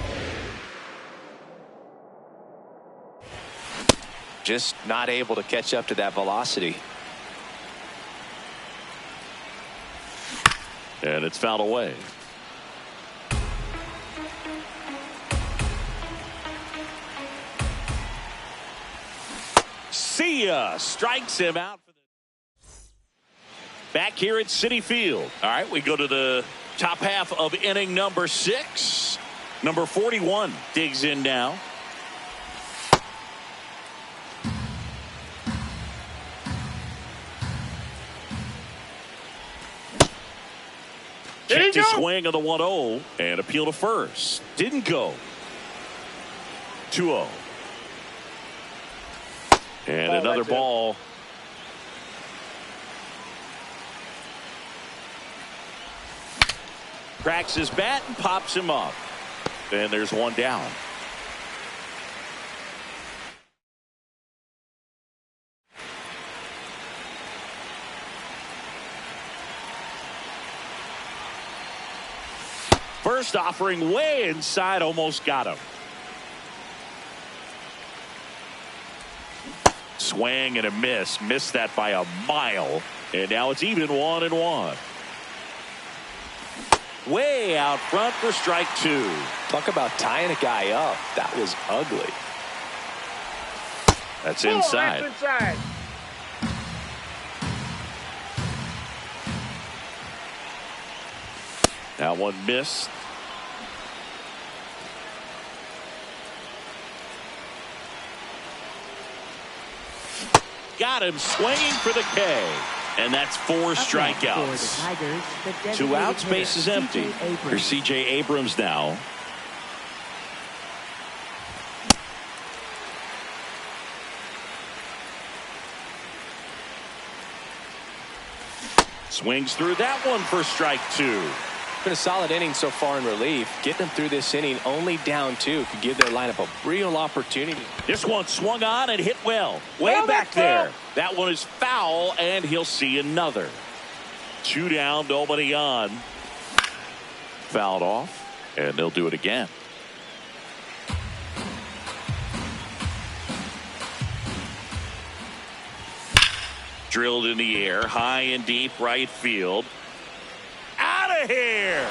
Just not able to catch up to that velocity. And it's fouled away. See ya. Strikes him out. Back here at Citi Field. All right, we go to the top half of inning number 6. Number 41 digs in now. Checked his swing on the 1-0 and appeal to first. Didn't go. 2-0. And another ball. Cracks his bat and pops him up. And there's one down. First offering way inside, almost got him. Swing and a miss. Missed that by a mile. And now it's even 1-1. Way out front for strike 2. Talk about tying a guy up. That was ugly. That's inside. That's inside. That one missed. Got him swinging for the K. And that's 4 strikeouts. Tigers, 2 outs, base is empty. Here's C.J. Abrams now. Swings through that one for strike 2. Been a solid inning so far in relief. Getting them through this inning only down 2 could give their lineup a real opportunity. This one swung on and hit well. Way back there. That one is foul, and he'll see another. 2 down, nobody on. Fouled off, and they'll do it again. Drilled in the air, high and deep right field. Out of here!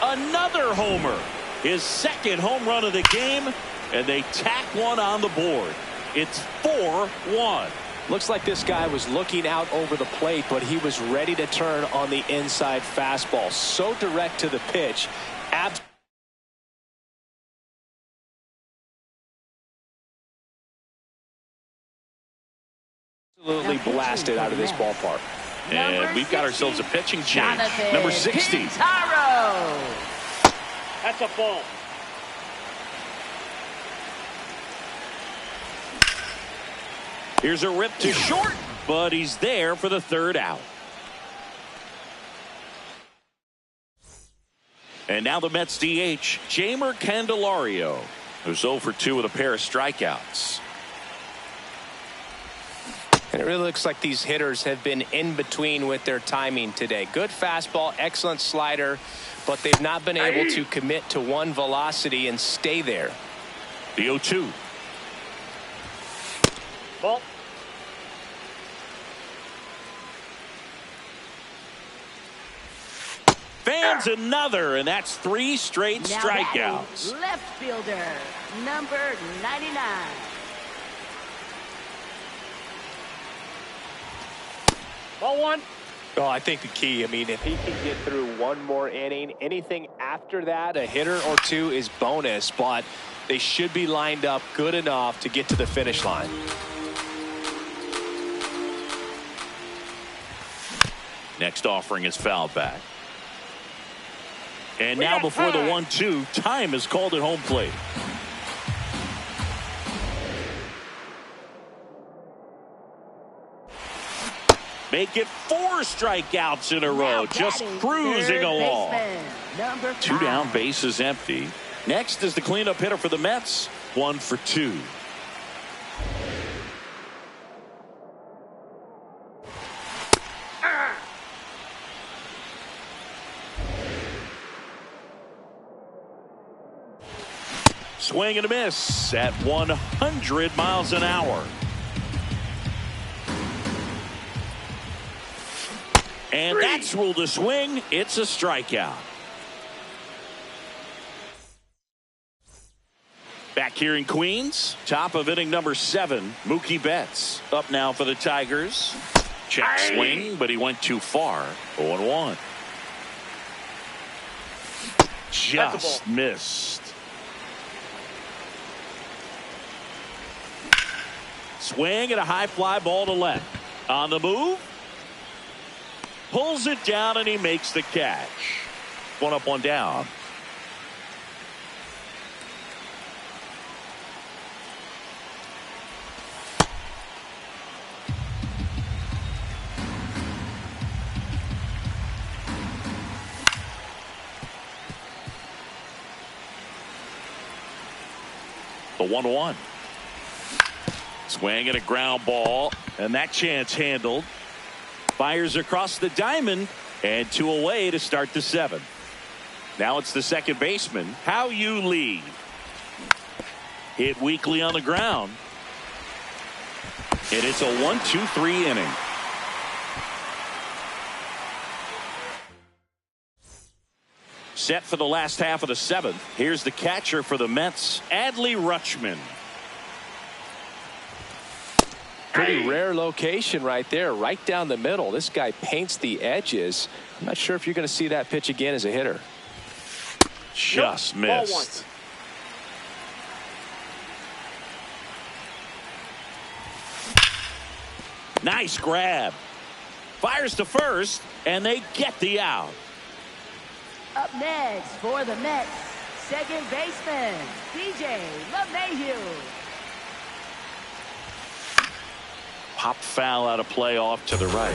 Another homer. His second home run of the game, and they tack one on the board. It's 4-1. Looks like this guy was looking out over the plate, but he was ready to turn on the inside fastball. So direct to the pitch. Absolutely blasted out of this ballpark. And we've got ourselves a pitching change. Number 60. Pintaro. That's a ball. Here's a rip to short, but he's there for the third out. And now the Mets DH, Jeimer Candelario, who's 0 for 2 with a pair of strikeouts. And it really looks like these hitters have been in between with their timing today. Good fastball, excellent slider, but they've not been able to commit to one velocity and stay there. The 0-2. Ball. Fans another, and that's 3 straight Now strikeouts. batting, left fielder, number 99. Ball 1. Oh, I think the key, if he can get through one more inning, anything after that, a hitter or two is bonus, but they should be lined up good enough to get to the finish line. Next offering is fouled back. And now before the 1-2, time is called at home plate. Make it 4 strikeouts in a row, just cruising along. 2 down, base is empty. Next is the cleanup hitter for the Mets, 1 for 2. Swing and a miss at 100 miles an hour. And that's ruled a swing. It's a strikeout. Back here in Queens, top of inning number 7, Mookie Betts up now for the Tigers. Check swing, but he went too far. 0-1. Just missed. Swing and a high fly ball to left. On the move. Pulls it down and he makes the catch. 1 up, 1 down. The 1-1. Swing and a ground ball, and that chance handled. Fires across the diamond, and 2 away to start the 7th. Now it's the second baseman, How You Lead. Hit weakly on the ground. And it's a 1-2-3 inning. Set for the last half of the 7th. Here's the catcher for the Mets, Adley Rutschman. Pretty rare location right there, right down the middle. This guy paints the edges. I'm not sure if you're going to see that pitch again as a hitter. Just missed. Nice grab. Fires to first, and they get the out. Up next for the Mets, second baseman, DJ LeMahieu. Pop foul out of play off to the right.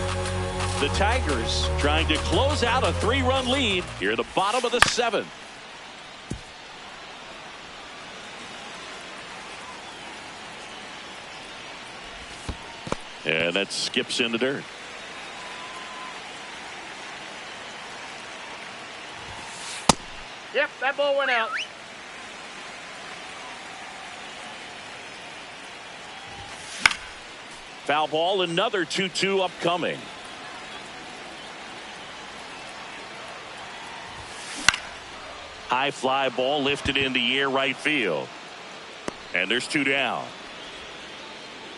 The Tigers trying to close out a 3-run lead here at the bottom of the 7th. And that skips in the dirt. Yep, that ball went out. Foul ball, another 2-2 upcoming. High fly ball lifted in the air right field. And there's 2 down.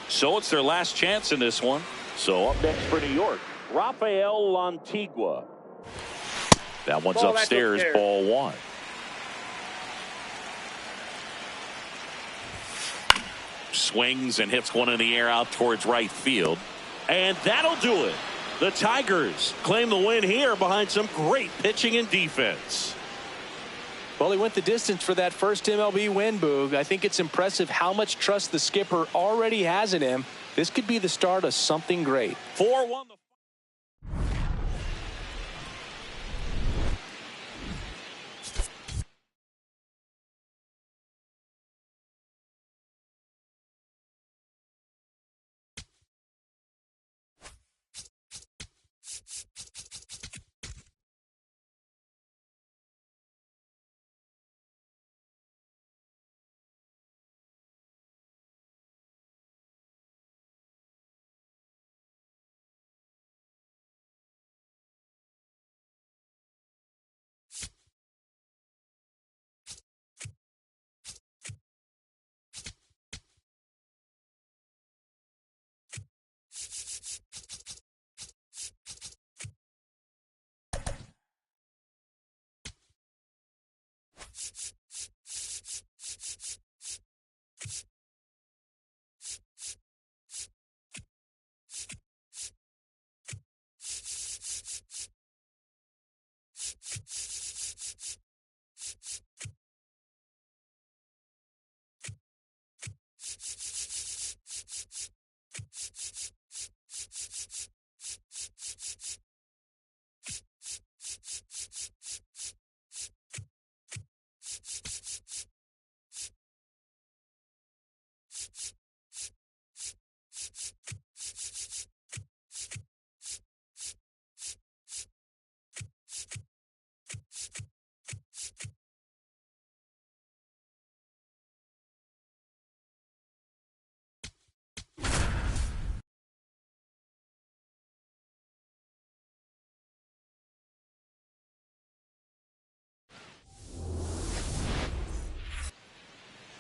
So it's their last chance in this one. So up next for New York, Rafael Lantigua. That one's upstairs, ball 1. Swings and hits one in the air out towards right field. And that'll do it. The Tigers claim the win here behind some great pitching and defense. Well, he went the distance for that first MLB win, Boog. I think it's impressive how much trust the skipper already has in him. This could be the start of something great. 4-1.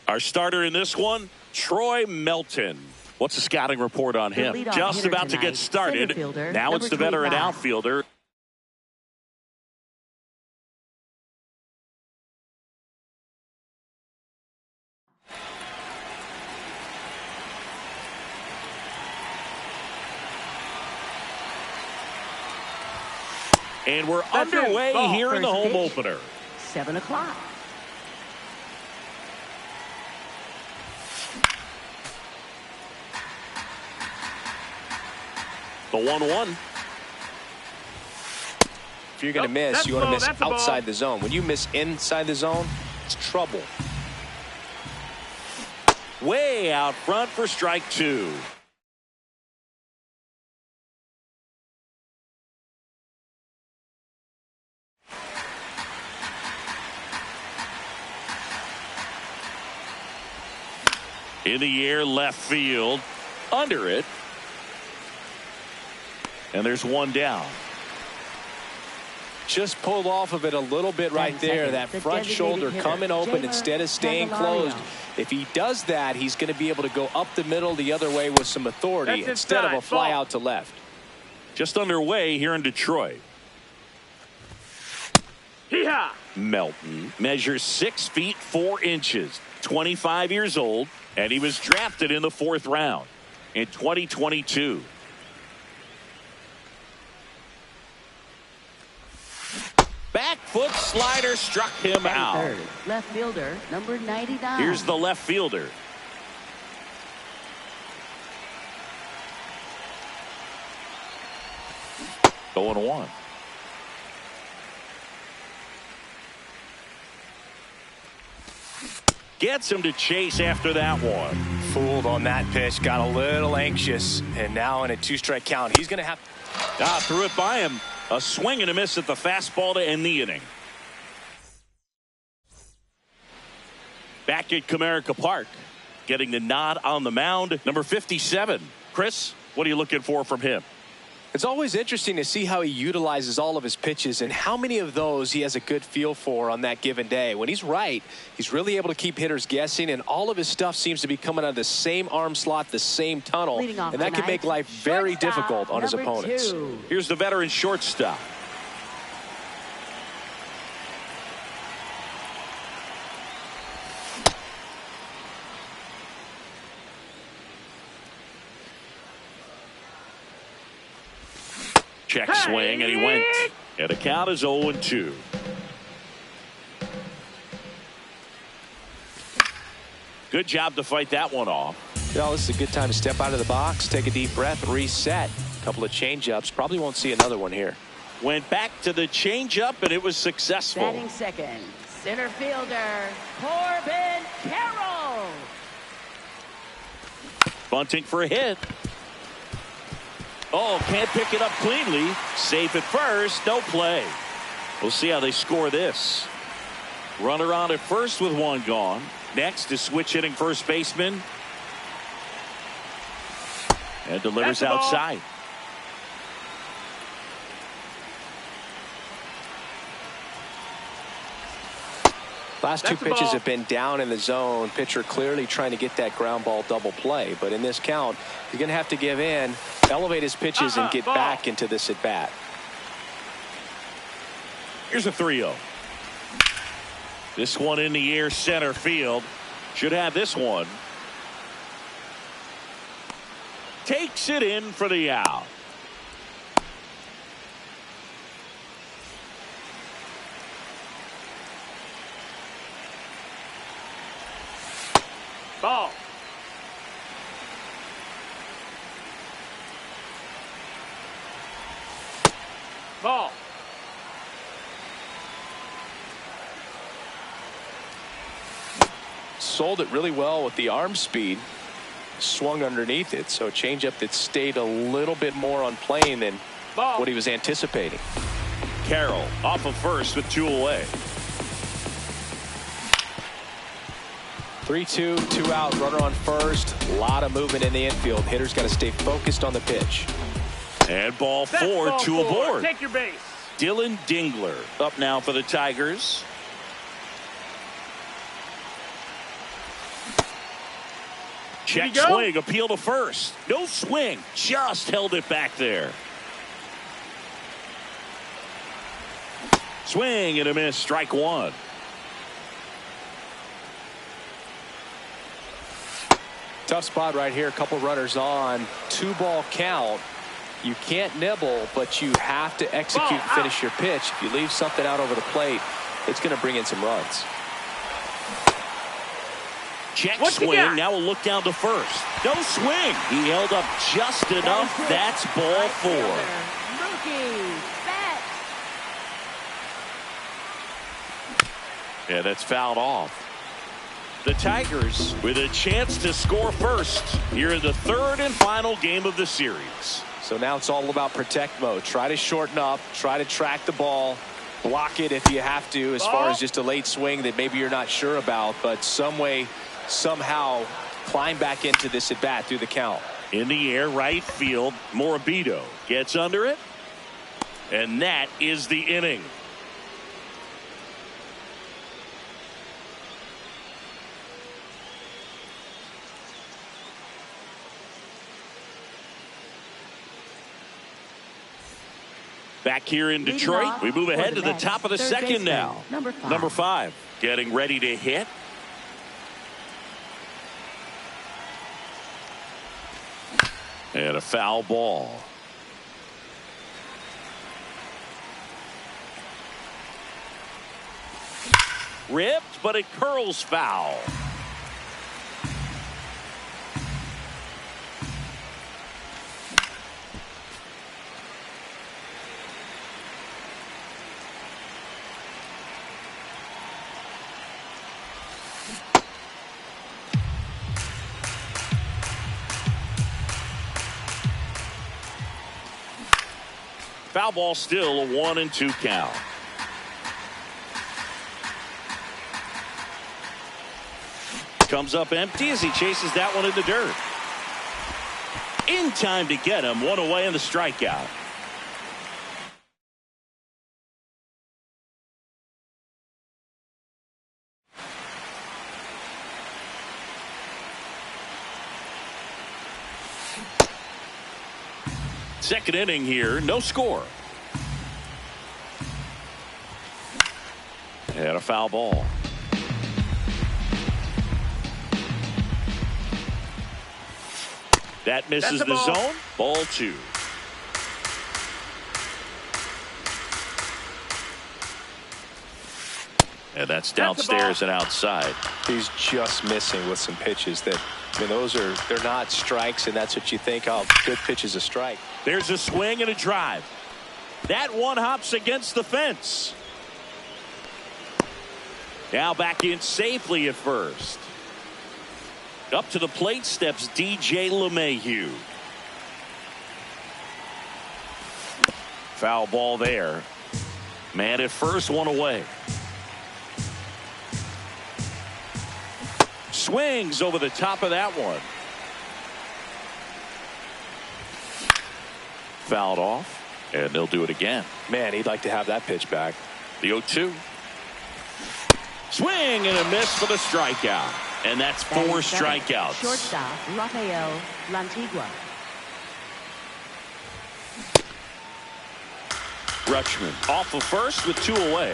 Our starter in this one, Troy Melton. What's the scouting report on him? Just about to get started. Now it's the veteran outfielder. And we're underway here in the home opener. 7 o'clock. The 1-1. If you're going to miss, you want to miss outside the zone. When you miss inside the zone, it's trouble. Way out front for strike 2. In the air, left field. Under it. And there's one down. Just pulled off of it a little bit right there. That front shoulder coming open instead of staying closed. If he does that, he's going to be able to go up the middle the other way with some authority instead of a fly out to left. Just underway here in Detroit. Melton measures 6 feet 4 inches, 25 years old, and he was drafted in the 4th round in 2022. Back foot slider struck him out. Third, left fielder, number 99. Here's the left fielder. Going 1. Gets him to chase after that one. Fooled on that pitch, got a little anxious, and now in a 2-strike count, he's going to have. Threw it by him. A swing and a miss at the fastball to end the inning. Back at Comerica Park, getting the nod on the mound, number 57. Chris, what are you looking for from him? It's always interesting to see how he utilizes all of his pitches and how many of those he has a good feel for on that given day. When he's right, he's really able to keep hitters guessing, and all of his stuff seems to be coming out of the same arm slot, the same tunnel, and that can make life very difficult on his opponents. Here's the veteran shortstop. Check swing, and he went. And the count is 0-2. Good job to fight that one off. You know, this is a good time to step out of the box, take a deep breath, reset. A couple of change-ups. Probably won't see another one here. Went back to the changeup, and it was successful. Batting second, center fielder, Corbin Carroll. Bunting for a hit. Oh, can't pick it up cleanly. Safe at first, no play. We'll see how they score this. Runner on at first with one gone. Next is switch hitting first baseman. And delivers outside. Last two pitches have been down in the zone. Pitcher clearly trying to get that ground ball double play. But in this count, he's going to have to give in, elevate his pitches, and get back into this at bat. Here's a 3-0. This one in the air, center field. Should have this one. Takes it in for the out. Ball. Ball. Sold it really well with the arm speed. Swung underneath it, so a changeup that stayed a little bit more on plane than what he was anticipating. Carroll off of first with 2 away. 3-2, 2 out, runner on first. A lot of movement in the infield. Hitter's got to stay focused on the pitch. And ball 4, 2 aboard. Take your base. Dylan Dingler up now for the Tigers. Check swing, appeal to first. No swing, just held it back there. Swing and a miss, strike one. Tough spot right here. A couple runners on. 2-ball count. You can't nibble, but you have to execute and finish your pitch. If you leave something out over the plate, it's going to bring in some runs. Check swing. Now we'll look down to first. No swing. He held up just enough. That's ball 4. Mookie Betts. Yeah, that's fouled off. The Tigers with a chance to score first here in the 3rd and final game of the series. So now it's all about protect mode. Try to shorten up, try to track the ball, block it if you have to, as far as just a late swing that maybe you're not sure about, but some way, somehow climb back into this at bat through the count. In the air, right field, Morabito gets under it, and that is the inning. Back here in Detroit, we move ahead to the top of the second now. Number 5 getting ready to hit. And a foul ball. Ripped, but it curls foul. Foul ball, still a 1-2 count. Comes up empty as he chases that one in the dirt. In time to get him. 1 away in the strikeout. Second inning here, no score. And a foul ball. That misses the zone. Ball 2. And that's downstairs and outside. He's just missing with some pitches that I mean, they're not strikes, and that's what you think. Oh, good pitch is a strike. There's a swing and a drive. That one hops against the fence. Now back in safely at first. Up to the plate steps DJ LeMahieu. Foul ball there. Man at first, one away. Swings over the top of that one. Fouled off, and they'll do it again. Man, he'd like to have that pitch back. The 0-2. Swing and a miss for the strikeout. And that's four strikeouts. Shortstop Rafael Lantigua. Rutschman off of first with 2 away.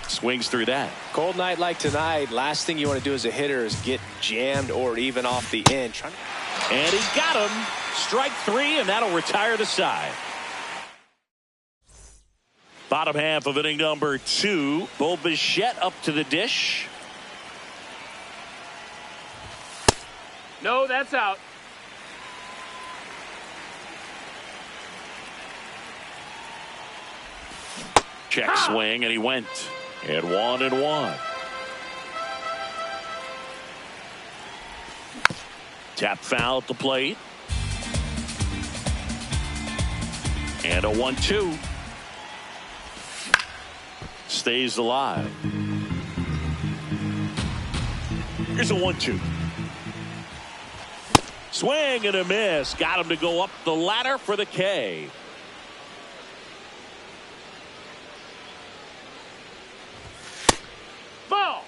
Swings through that. Cold night like tonight, last thing you want to do as a hitter is get jammed or even off the end. And he got him. Strike 3, and that'll retire the side. Bottom half of inning number 2. Bo Bichette up to the dish. No, that's out. Check swing, and he went. And 1-1. Tap foul at the plate. And a 1-2. Stays alive. Here's a 1-2. Swing and a miss. Got him to go up the ladder for the K. Ball.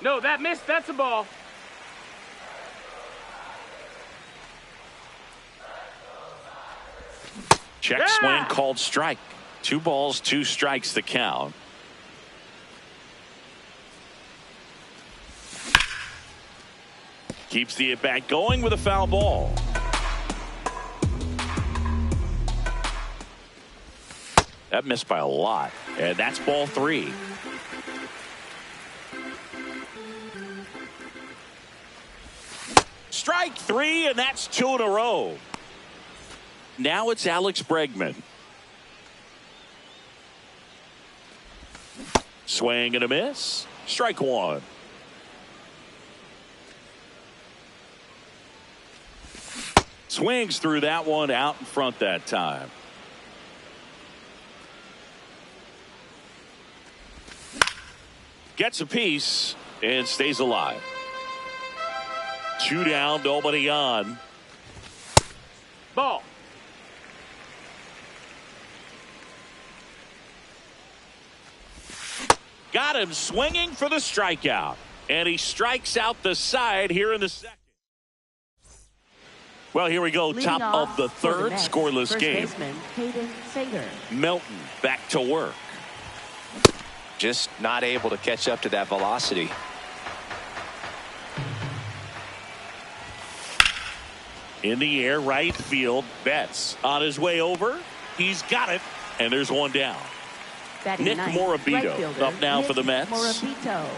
No, that missed. That's a ball. Check swing called strike. 2 balls, 2 strikes the count. Keeps the at-bat going with a foul ball. That missed by a lot. And that's ball 3. Strike 3, and that's 2 in a row. Now it's Alex Bregman. Swing and a miss. Strike 1. Swings through that one, out in front that time. Gets a piece and stays alive. 2 down, nobody on. Ball. Got him swinging for the strikeout. And he strikes out the side here in the second. Well, here we go. Leading Top of the third, scoreless first game. Baseman, Hayden Singer. Melton back to work. Just not able to catch up to that velocity. In the air, right field. Betts on his way over. He's got it. And there's one down. Batting Nick ninth, Morabito right fielder, up now Nick for the Mets. Morabito.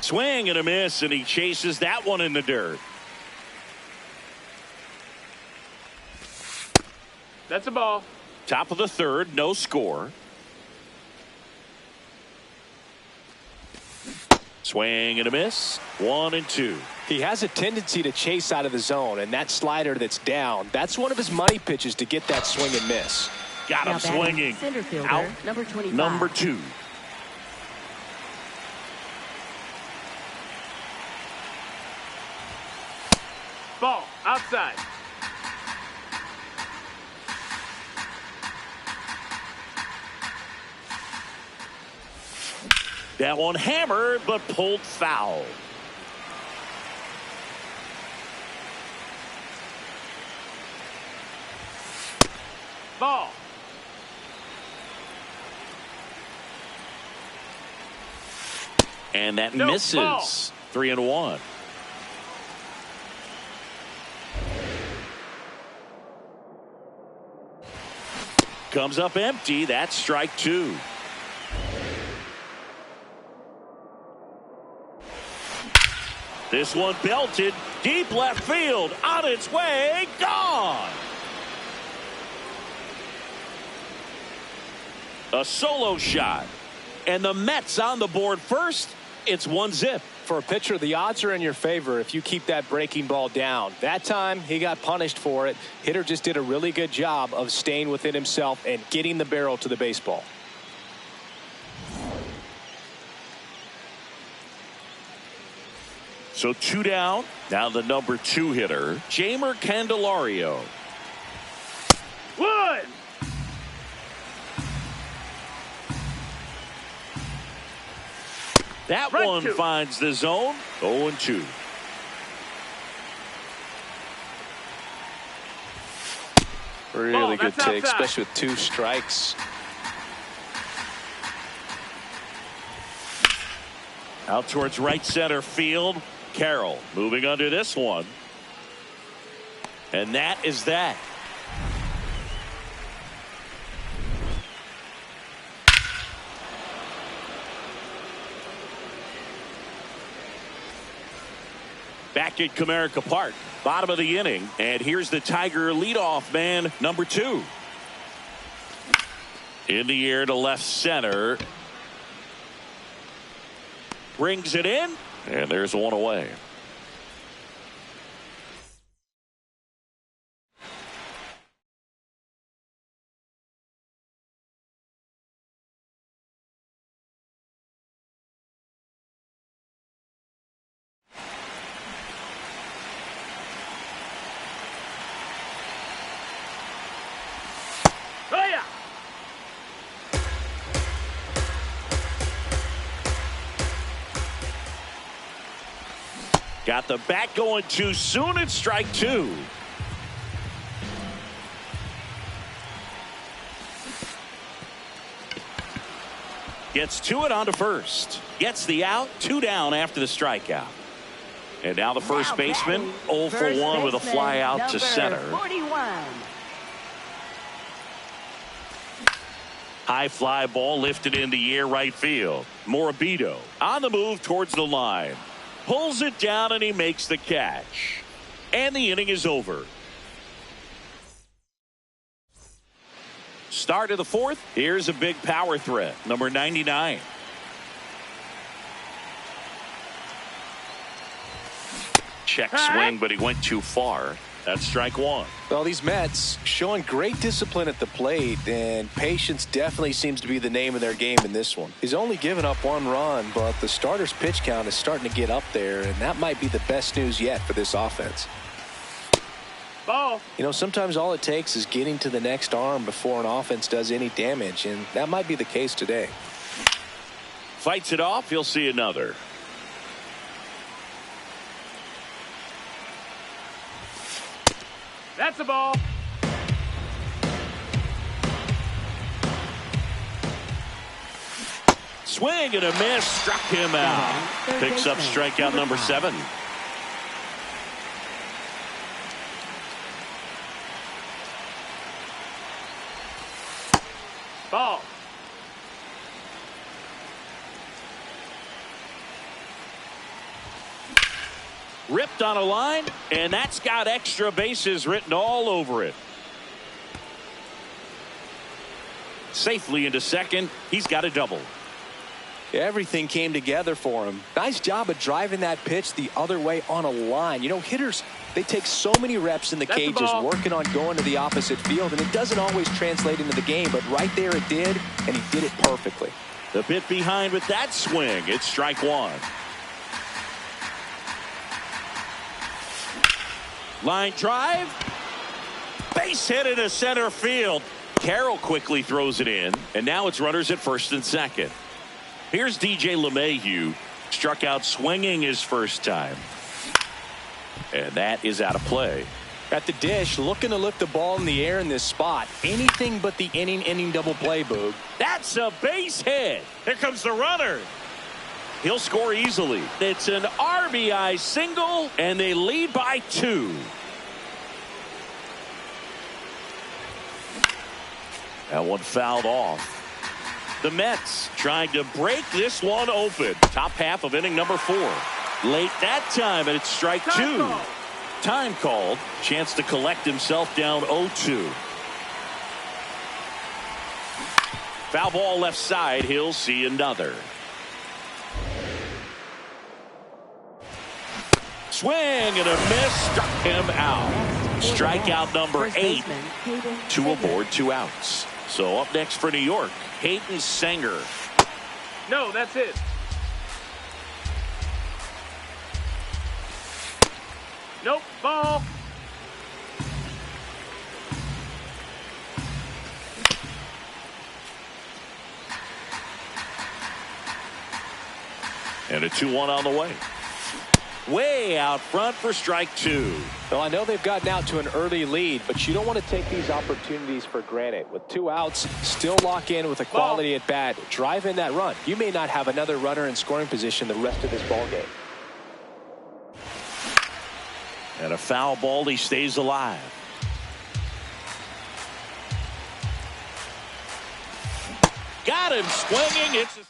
Swing and a miss, and he chases that one in the dirt. That's a ball. Top of the third, no score. Swing and a miss. 1-2. He has a tendency to chase out of the zone, and that slider that's down, that's one of his money pitches to get that swing and miss. Got him Now batting swinging. center fielder, Out. number 25. Number 2. Ball. Outside. That one hammered, but pulled foul. Ball. And that No, misses. ball. 3-1. Comes up empty. That's strike 2. This one belted deep left field, on its way, gone. A solo shot, and the Mets on the board first. It's 1-0. For a pitcher, the odds are in your favor if you keep that breaking ball down. That time, he got punished for it. Hitter just did a really good job of staying within himself and getting the barrel to the baseball. So 2 down. Now the number 2 hitter, Jamer Candelario. One. That Strike one 2. finds the zone. 0-2. Really good that's take, outside. especially with 2 strikes. Out towards right center field. Carroll moving under this one. And that is that. Back at Comerica Park, bottom of the inning, and here's the Tiger leadoff man, number 2. In the air to left center. Brings it in, and there's one away. Oh, yeah. Got the bat going too soon. It's strike 2. Gets to it onto first. Gets the out. 2 down after the strikeout. And now the first baseman 0 for 1 with a fly out to center. 41. High fly ball lifted in the air right field. Morabito on the move towards the line. Pulls it down and he makes the catch. And the inning is over. Start of the 4th. Here's a big power threat. Number 99. Check swing, but he went too far. That's strike 1. Well, these Mets showing great discipline at the plate, and patience definitely seems to be the name of their game in this one. He's only given up 1 run, but the starter's pitch count is starting to get up there, and that might be the best news yet for this offense. Ball. You know, sometimes all it takes is getting to the next arm before an offense does any damage, and that might be the case today. Fights it off. He'll see another. That's a ball. Swing and a miss. Struck him out. Picks up strikeout number 7. Ball. Ripped on a line, and that's got extra bases written all over it. Safely into second. He's got a double. Everything came together for him. Nice job of driving that pitch the other way on a line. You know, hitters, they take so many reps in the That's the cages ball. working on going to the opposite field, and it doesn't always translate into the game, but right there it did, and he did it perfectly. The bit behind with that swing. It's strike 1. Line drive. Base hit into center field. Carroll quickly throws it in, and now it's runners at first and second. Here's DJ LeMahieu. Struck out swinging his first time. And that is out of play. At the dish, looking to lift the ball in the air in this spot. Anything but the inning double play, Boog. That's a base hit. Here comes the runner. He'll score easily. It's an RBI single, and they lead by 2. That one fouled off. The Mets trying to break this one open. Top half of inning number 4. Late that time, and it's strike 2. Time called. Chance to collect himself down 0-2. Foul ball left side. He'll see another. Swing and a miss. Struck him out. Strikeout number 8 to aboard 2 outs. So up next for New York, Hayden Sanger. No, that's it. Nope, ball. And a 2-1 on the way. Way out front for strike 2. Well, I know they've gotten out to an early lead, but you don't want to take these opportunities for granted. With 2 outs, still lock in with a quality at bat. Drive in that run. You may not have another runner in scoring position the rest of this ball game. And a foul ball. He stays alive. Got him swinging. It's a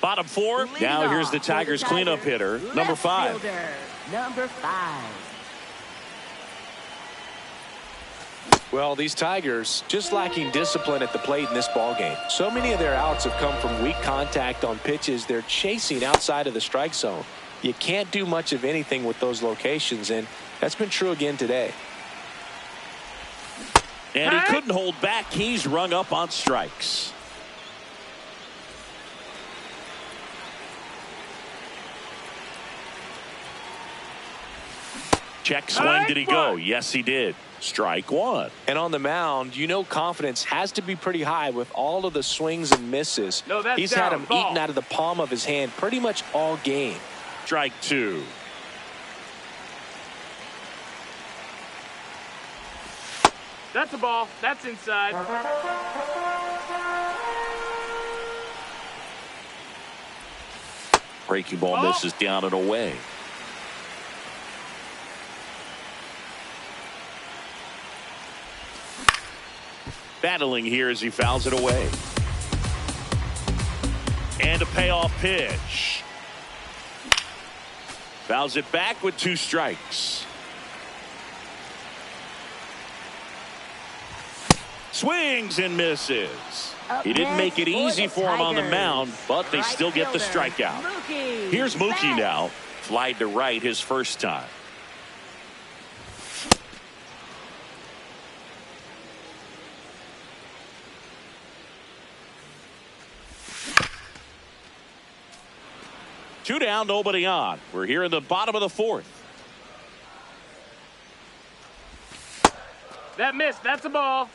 bottom 4. Now here's the Tigers cleanup hitter, number 5. Number 5. Well, these Tigers just lacking discipline at the plate in this ball game. So many of their outs have come from weak contact on pitches they're chasing outside of the strike zone. You can't do much of anything with those locations, and that's been true again today. And he couldn't hold back. He's rung up on strikes. Check swing. Did he go? Yes, he did. Strike 1. And on the mound, you know confidence has to be pretty high with all of the swings and misses. No, that's He's down. had them Ball. eaten out of the palm of his hand pretty much all game. Strike 2. That's a ball. That's inside. Breaking ball misses down and away. Battling here as he fouls it away. And a payoff pitch. Fouls it back with 2 strikes. Swings and misses. He didn't make it easy for him on the mound, but they still get the strikeout. Here's Mookie now. Flied to right his first time. Two down, nobody on. We're here in the bottom of the 4th. That missed. That's a ball.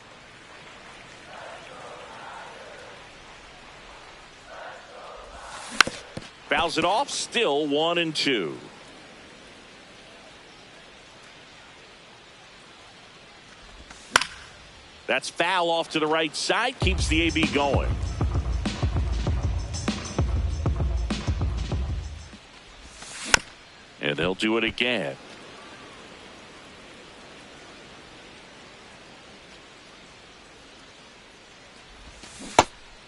Fouls it off. Still 1-2. That's foul off to the right side. Keeps the AB going. And they'll do it again.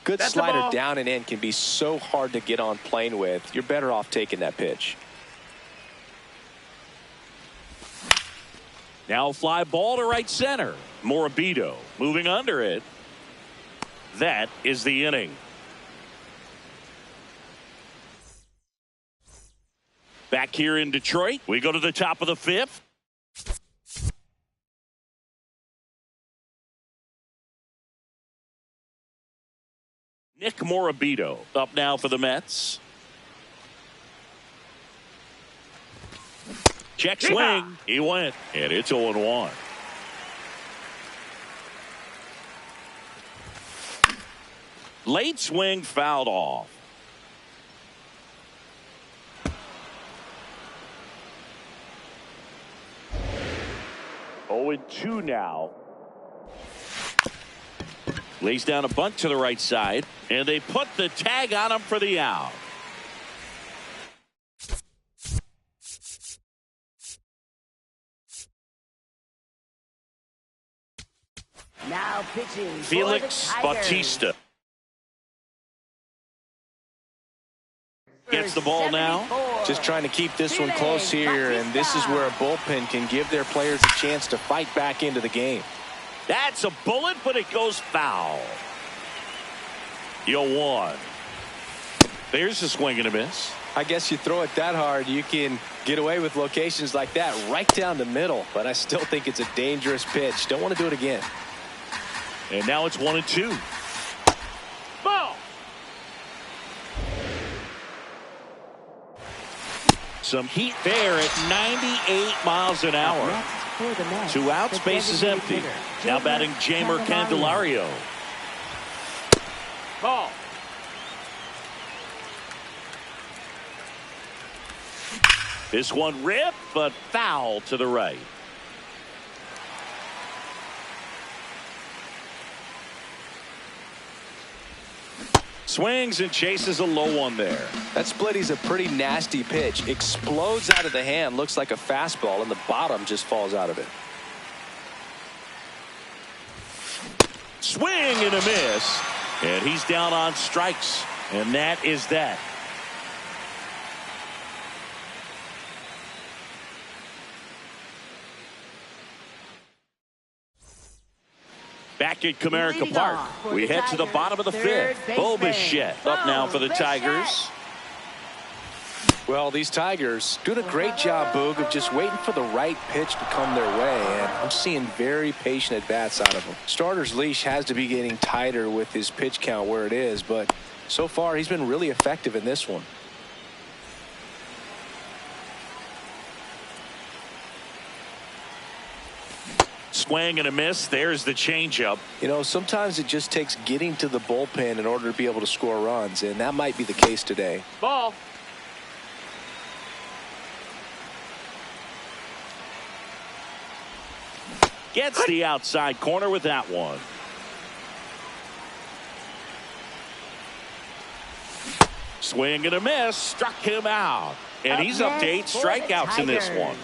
Good That's slider down and in can be so hard to get on plane with. You're better off taking that pitch. Now fly ball to right center. Morabito moving under it. That is the inning. Back here in Detroit, we go to the top of the 5th. Nick Morabito up now for the Mets. Check swing. He went, and it's 0-1. Late swing fouled off. Oh, 2 now. Lays down a bunt to the right side, and they put the tag on him for the out. Now pitching Felix for the Tigers. Bautista gets the ball now. Just trying to keep this one close here, and this is where a bullpen can give their players a chance to fight back into the game. That's a bullet, but it goes foul. 0-1. There's a swing and a miss. I guess you throw it that hard, you can get away with locations like that right down the middle, but I still think it's a dangerous pitch. Don't want to do it again. And now it's 1-2. Ball. Some heat there at 98 miles an hour. 2 outs, base is empty. Now batting Jeimer Candelario. Ball. This one ripped, but foul to the right. Swings and chases a low one there. That splitty's a pretty nasty pitch. Explodes out of the hand. Looks like a fastball, and the bottom just falls out of it. Swing and a miss. And he's down on strikes. And that is that. Back at Comerica Park, we head to the bottom of the fifth. Bo Bichette up now for the Tigers. Well, these Tigers doing a great job, Boog, of just waiting for the right pitch to come their way, and I'm seeing very patient at-bats out of them. Starter's leash has to be getting tighter with his pitch count where it is, but so far he's been really effective in this one. Swing and a miss. There's the changeup. You know, sometimes it just takes getting to the bullpen in order to be able to score runs, and that might be the case today. Ball. Gets the outside corner with that one. Swing and a miss. Struck him out. And he's up to 8 strikeouts in this one.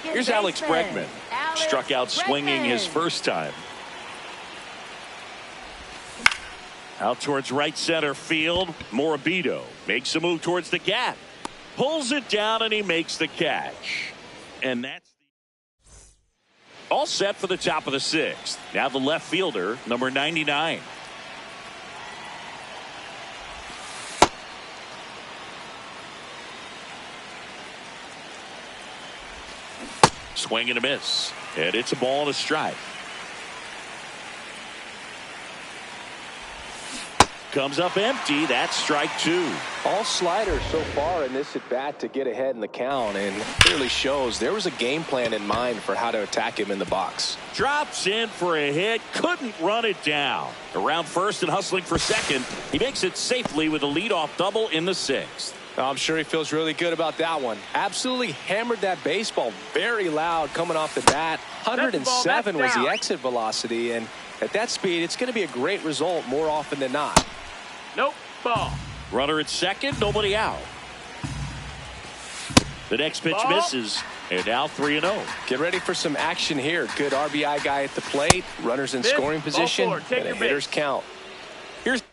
Here's Alex Bregman. Struck out swinging his first time. Out towards right center field. Morabito makes a move towards the gap. Pulls it down and he makes the catch. And that's all set for the top of the 6th. Now the left fielder, number 99. Swing and a miss. And it's a ball and a strike. Comes up empty. That's strike 2. All sliders so far in this at bat to get ahead in the count, and clearly shows there was a game plan in mind for how to attack him in the box. Drops in for a hit. Couldn't run it down. Around first and hustling for second. He makes it safely with a leadoff double in the 6th. I'm sure he feels really good about that one. Absolutely hammered that baseball very loud coming off the bat. 107 was the exit velocity, and at that speed it's going to be a great result more often than not. Nope. Ball. Runner at second, nobody out. The next pitch misses, and now 3-0. Get ready for some action here. Good RBI guy at the plate. Runners in scoring position, and a hitter's count. Here's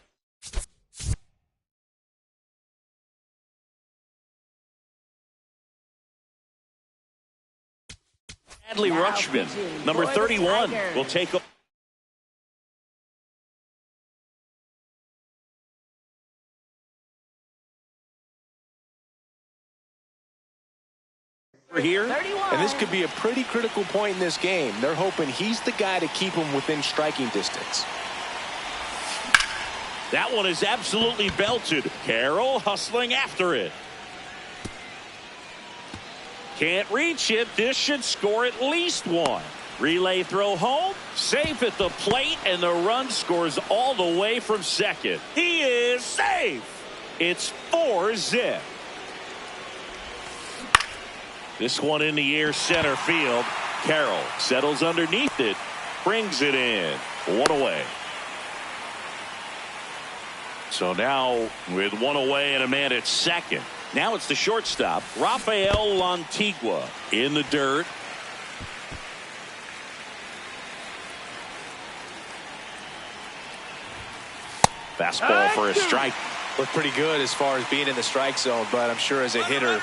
Adley Rutschman, number 31, will take up. Here, and this could be a pretty critical point in this game. They're hoping he's the guy to keep them within striking distance. That one is absolutely belted. Carroll hustling after it. Can't reach it. This should score at least 1. Relay throw home. Safe at the plate, and the run scores all the way from second. He is safe. It's 4-zip. This one in the air center field. Carroll settles underneath it. Brings it in. 1 away. So now with one away and a man at second. Now it's the shortstop, Rafael Lantigua, in the dirt. Fastball for a strike. Looked pretty good as far as being in the strike zone, but I'm sure as a hitter.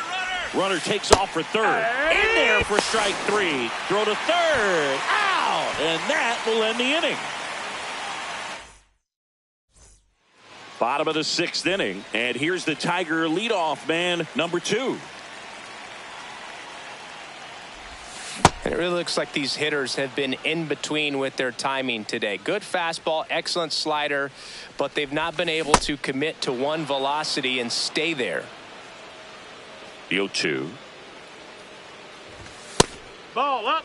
Runner takes off for third. In there for strike 3. Throw to third. Out. And that will end the inning. Bottom of the 6th inning. And here's the Tiger leadoff man, number 2. And it really looks like these hitters have been in between with their timing today. Good fastball, excellent slider, but they've not been able to commit to one velocity and stay there. The 0-2. Ball up.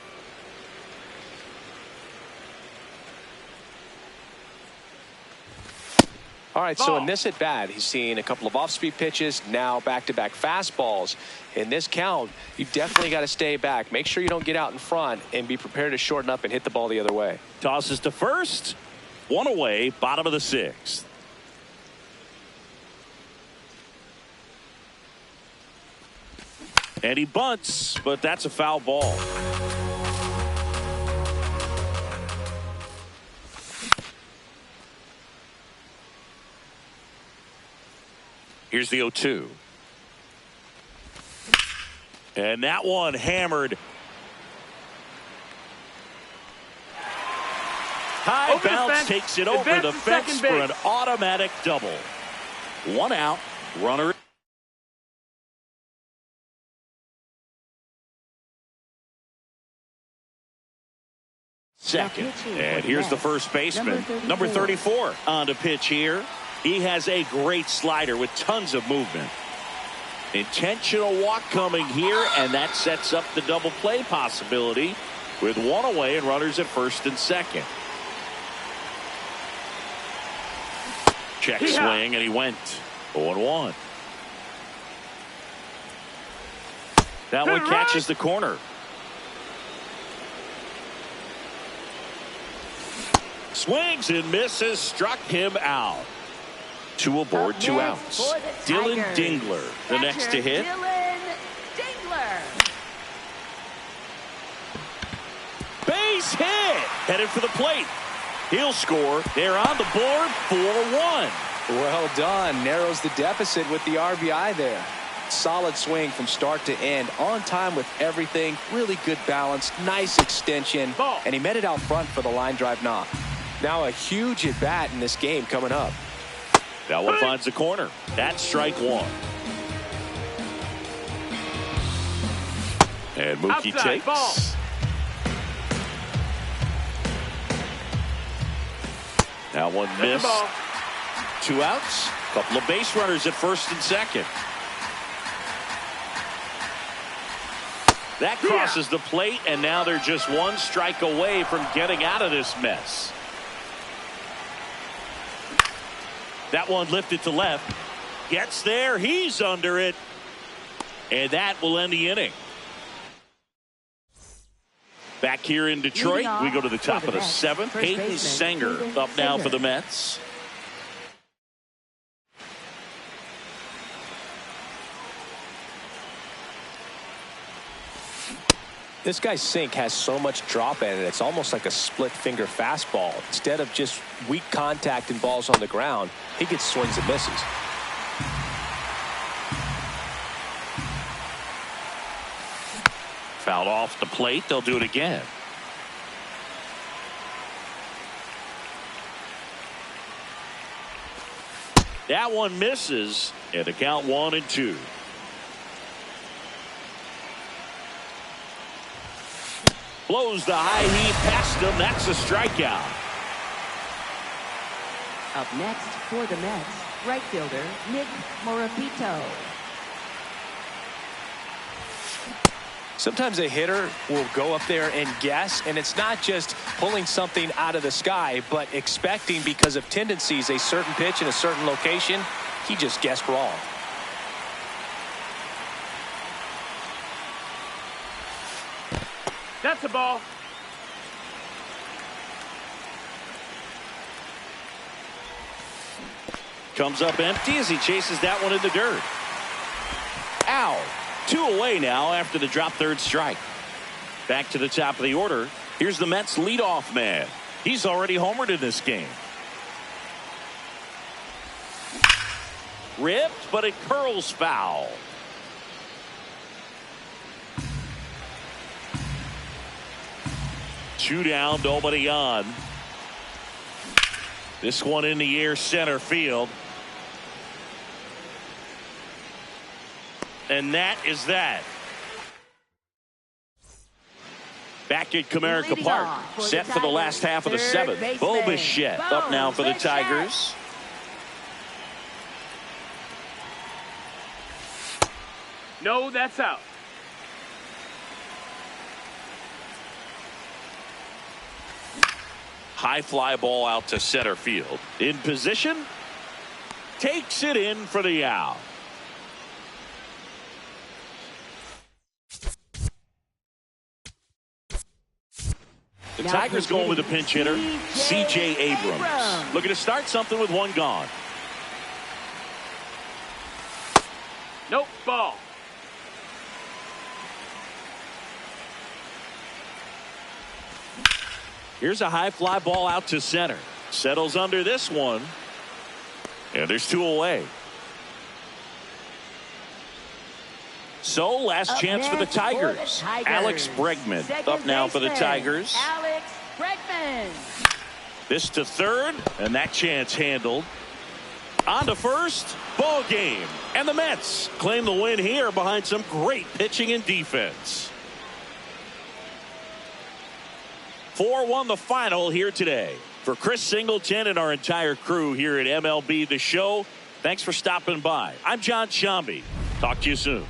All right, so in this at bat, he's seen a couple of off-speed pitches, now back-to-back fastballs. In this count, you definitely got to stay back. Make sure you don't get out in front and be prepared to shorten up and hit the ball the other way. Tosses to first. One away, bottom of the 6th. And he bunts, but that's a foul ball. Here's the 0-2. And that one hammered. High bounce takes it over the fence for an automatic double. One out. Runner. Second. And here's the first baseman, number 34, on to pitch here. He has a great slider with tons of movement. Intentional walk coming here, and that sets up the double play possibility with one away and runners at first and second. Check swing, and he went 0-1. That one catches the corner. Swings and misses, struck him out. 2 aboard, 2 outs. Dylan Dingler, the next to hit. Dylan Dingler. Base hit. Headed for the plate. He'll score. They're on the board, 4-1. Well done. Narrows the deficit with the RBI there. Solid swing from start to end. On time with everything. Really good balance. Nice extension. And he met it out front for the line drive knock. Now a huge at bat in this game coming up. That one finds the corner. That's strike 1. And Mookie takes. Ball. That one missed. 2 outs. Couple of base runners at first and second. That crosses the plate, and now they're just 1 strike away from getting out of this mess. That one lifted to left. Gets there. He's under it. And that will end the inning. Back here in Detroit, we go to the top of the 7th. Peyton Sanger up now for the Mets. This guy's sink has so much drop in it. It's almost like a split finger fastball. Instead of just weak contact and balls on the ground, he gets swings and misses. Fouled off the plate. They'll do it again. That one misses, and the count 1-2. Blows the high heat past him. That's a strikeout. Up next for the Mets, right fielder Nick Morapito. Sometimes a hitter will go up there and guess, and it's not just pulling something out of the sky, but expecting because of tendencies a certain pitch in a certain location. He just guessed wrong. That's a ball. Comes up empty as he chases that one in the dirt. Out. 2 away now after the drop third strike. Back to the top of the order. Here's the Mets leadoff man. He's already homered in this game. Ripped, but it curls foul. Two down, nobody on. This one in the air, center field. And that is that. Back at Comerica Park, set for the last half of the 7th. Bo Bichette up now for the Tigers. No, that's out. High fly ball out to center field. In position. Takes it in for the out. The Tigers going with a pinch hitter, C.J. Abrams. Looking to start something with one gone. Nope, ball. Here's a high fly ball out to center. Settles under this one. And there's 2 away. So last chance for the Tigers. Alex Bregman up now for the Tigers. Alex Bregman. This to third, and that chance handled. On to first, ball game. And the Mets claim the win here behind some great pitching and defense. 4-1 the final here today. For Chris Singleton and our entire crew here at MLB The Show, thanks for stopping by. I'm John Shambi. Talk to you soon.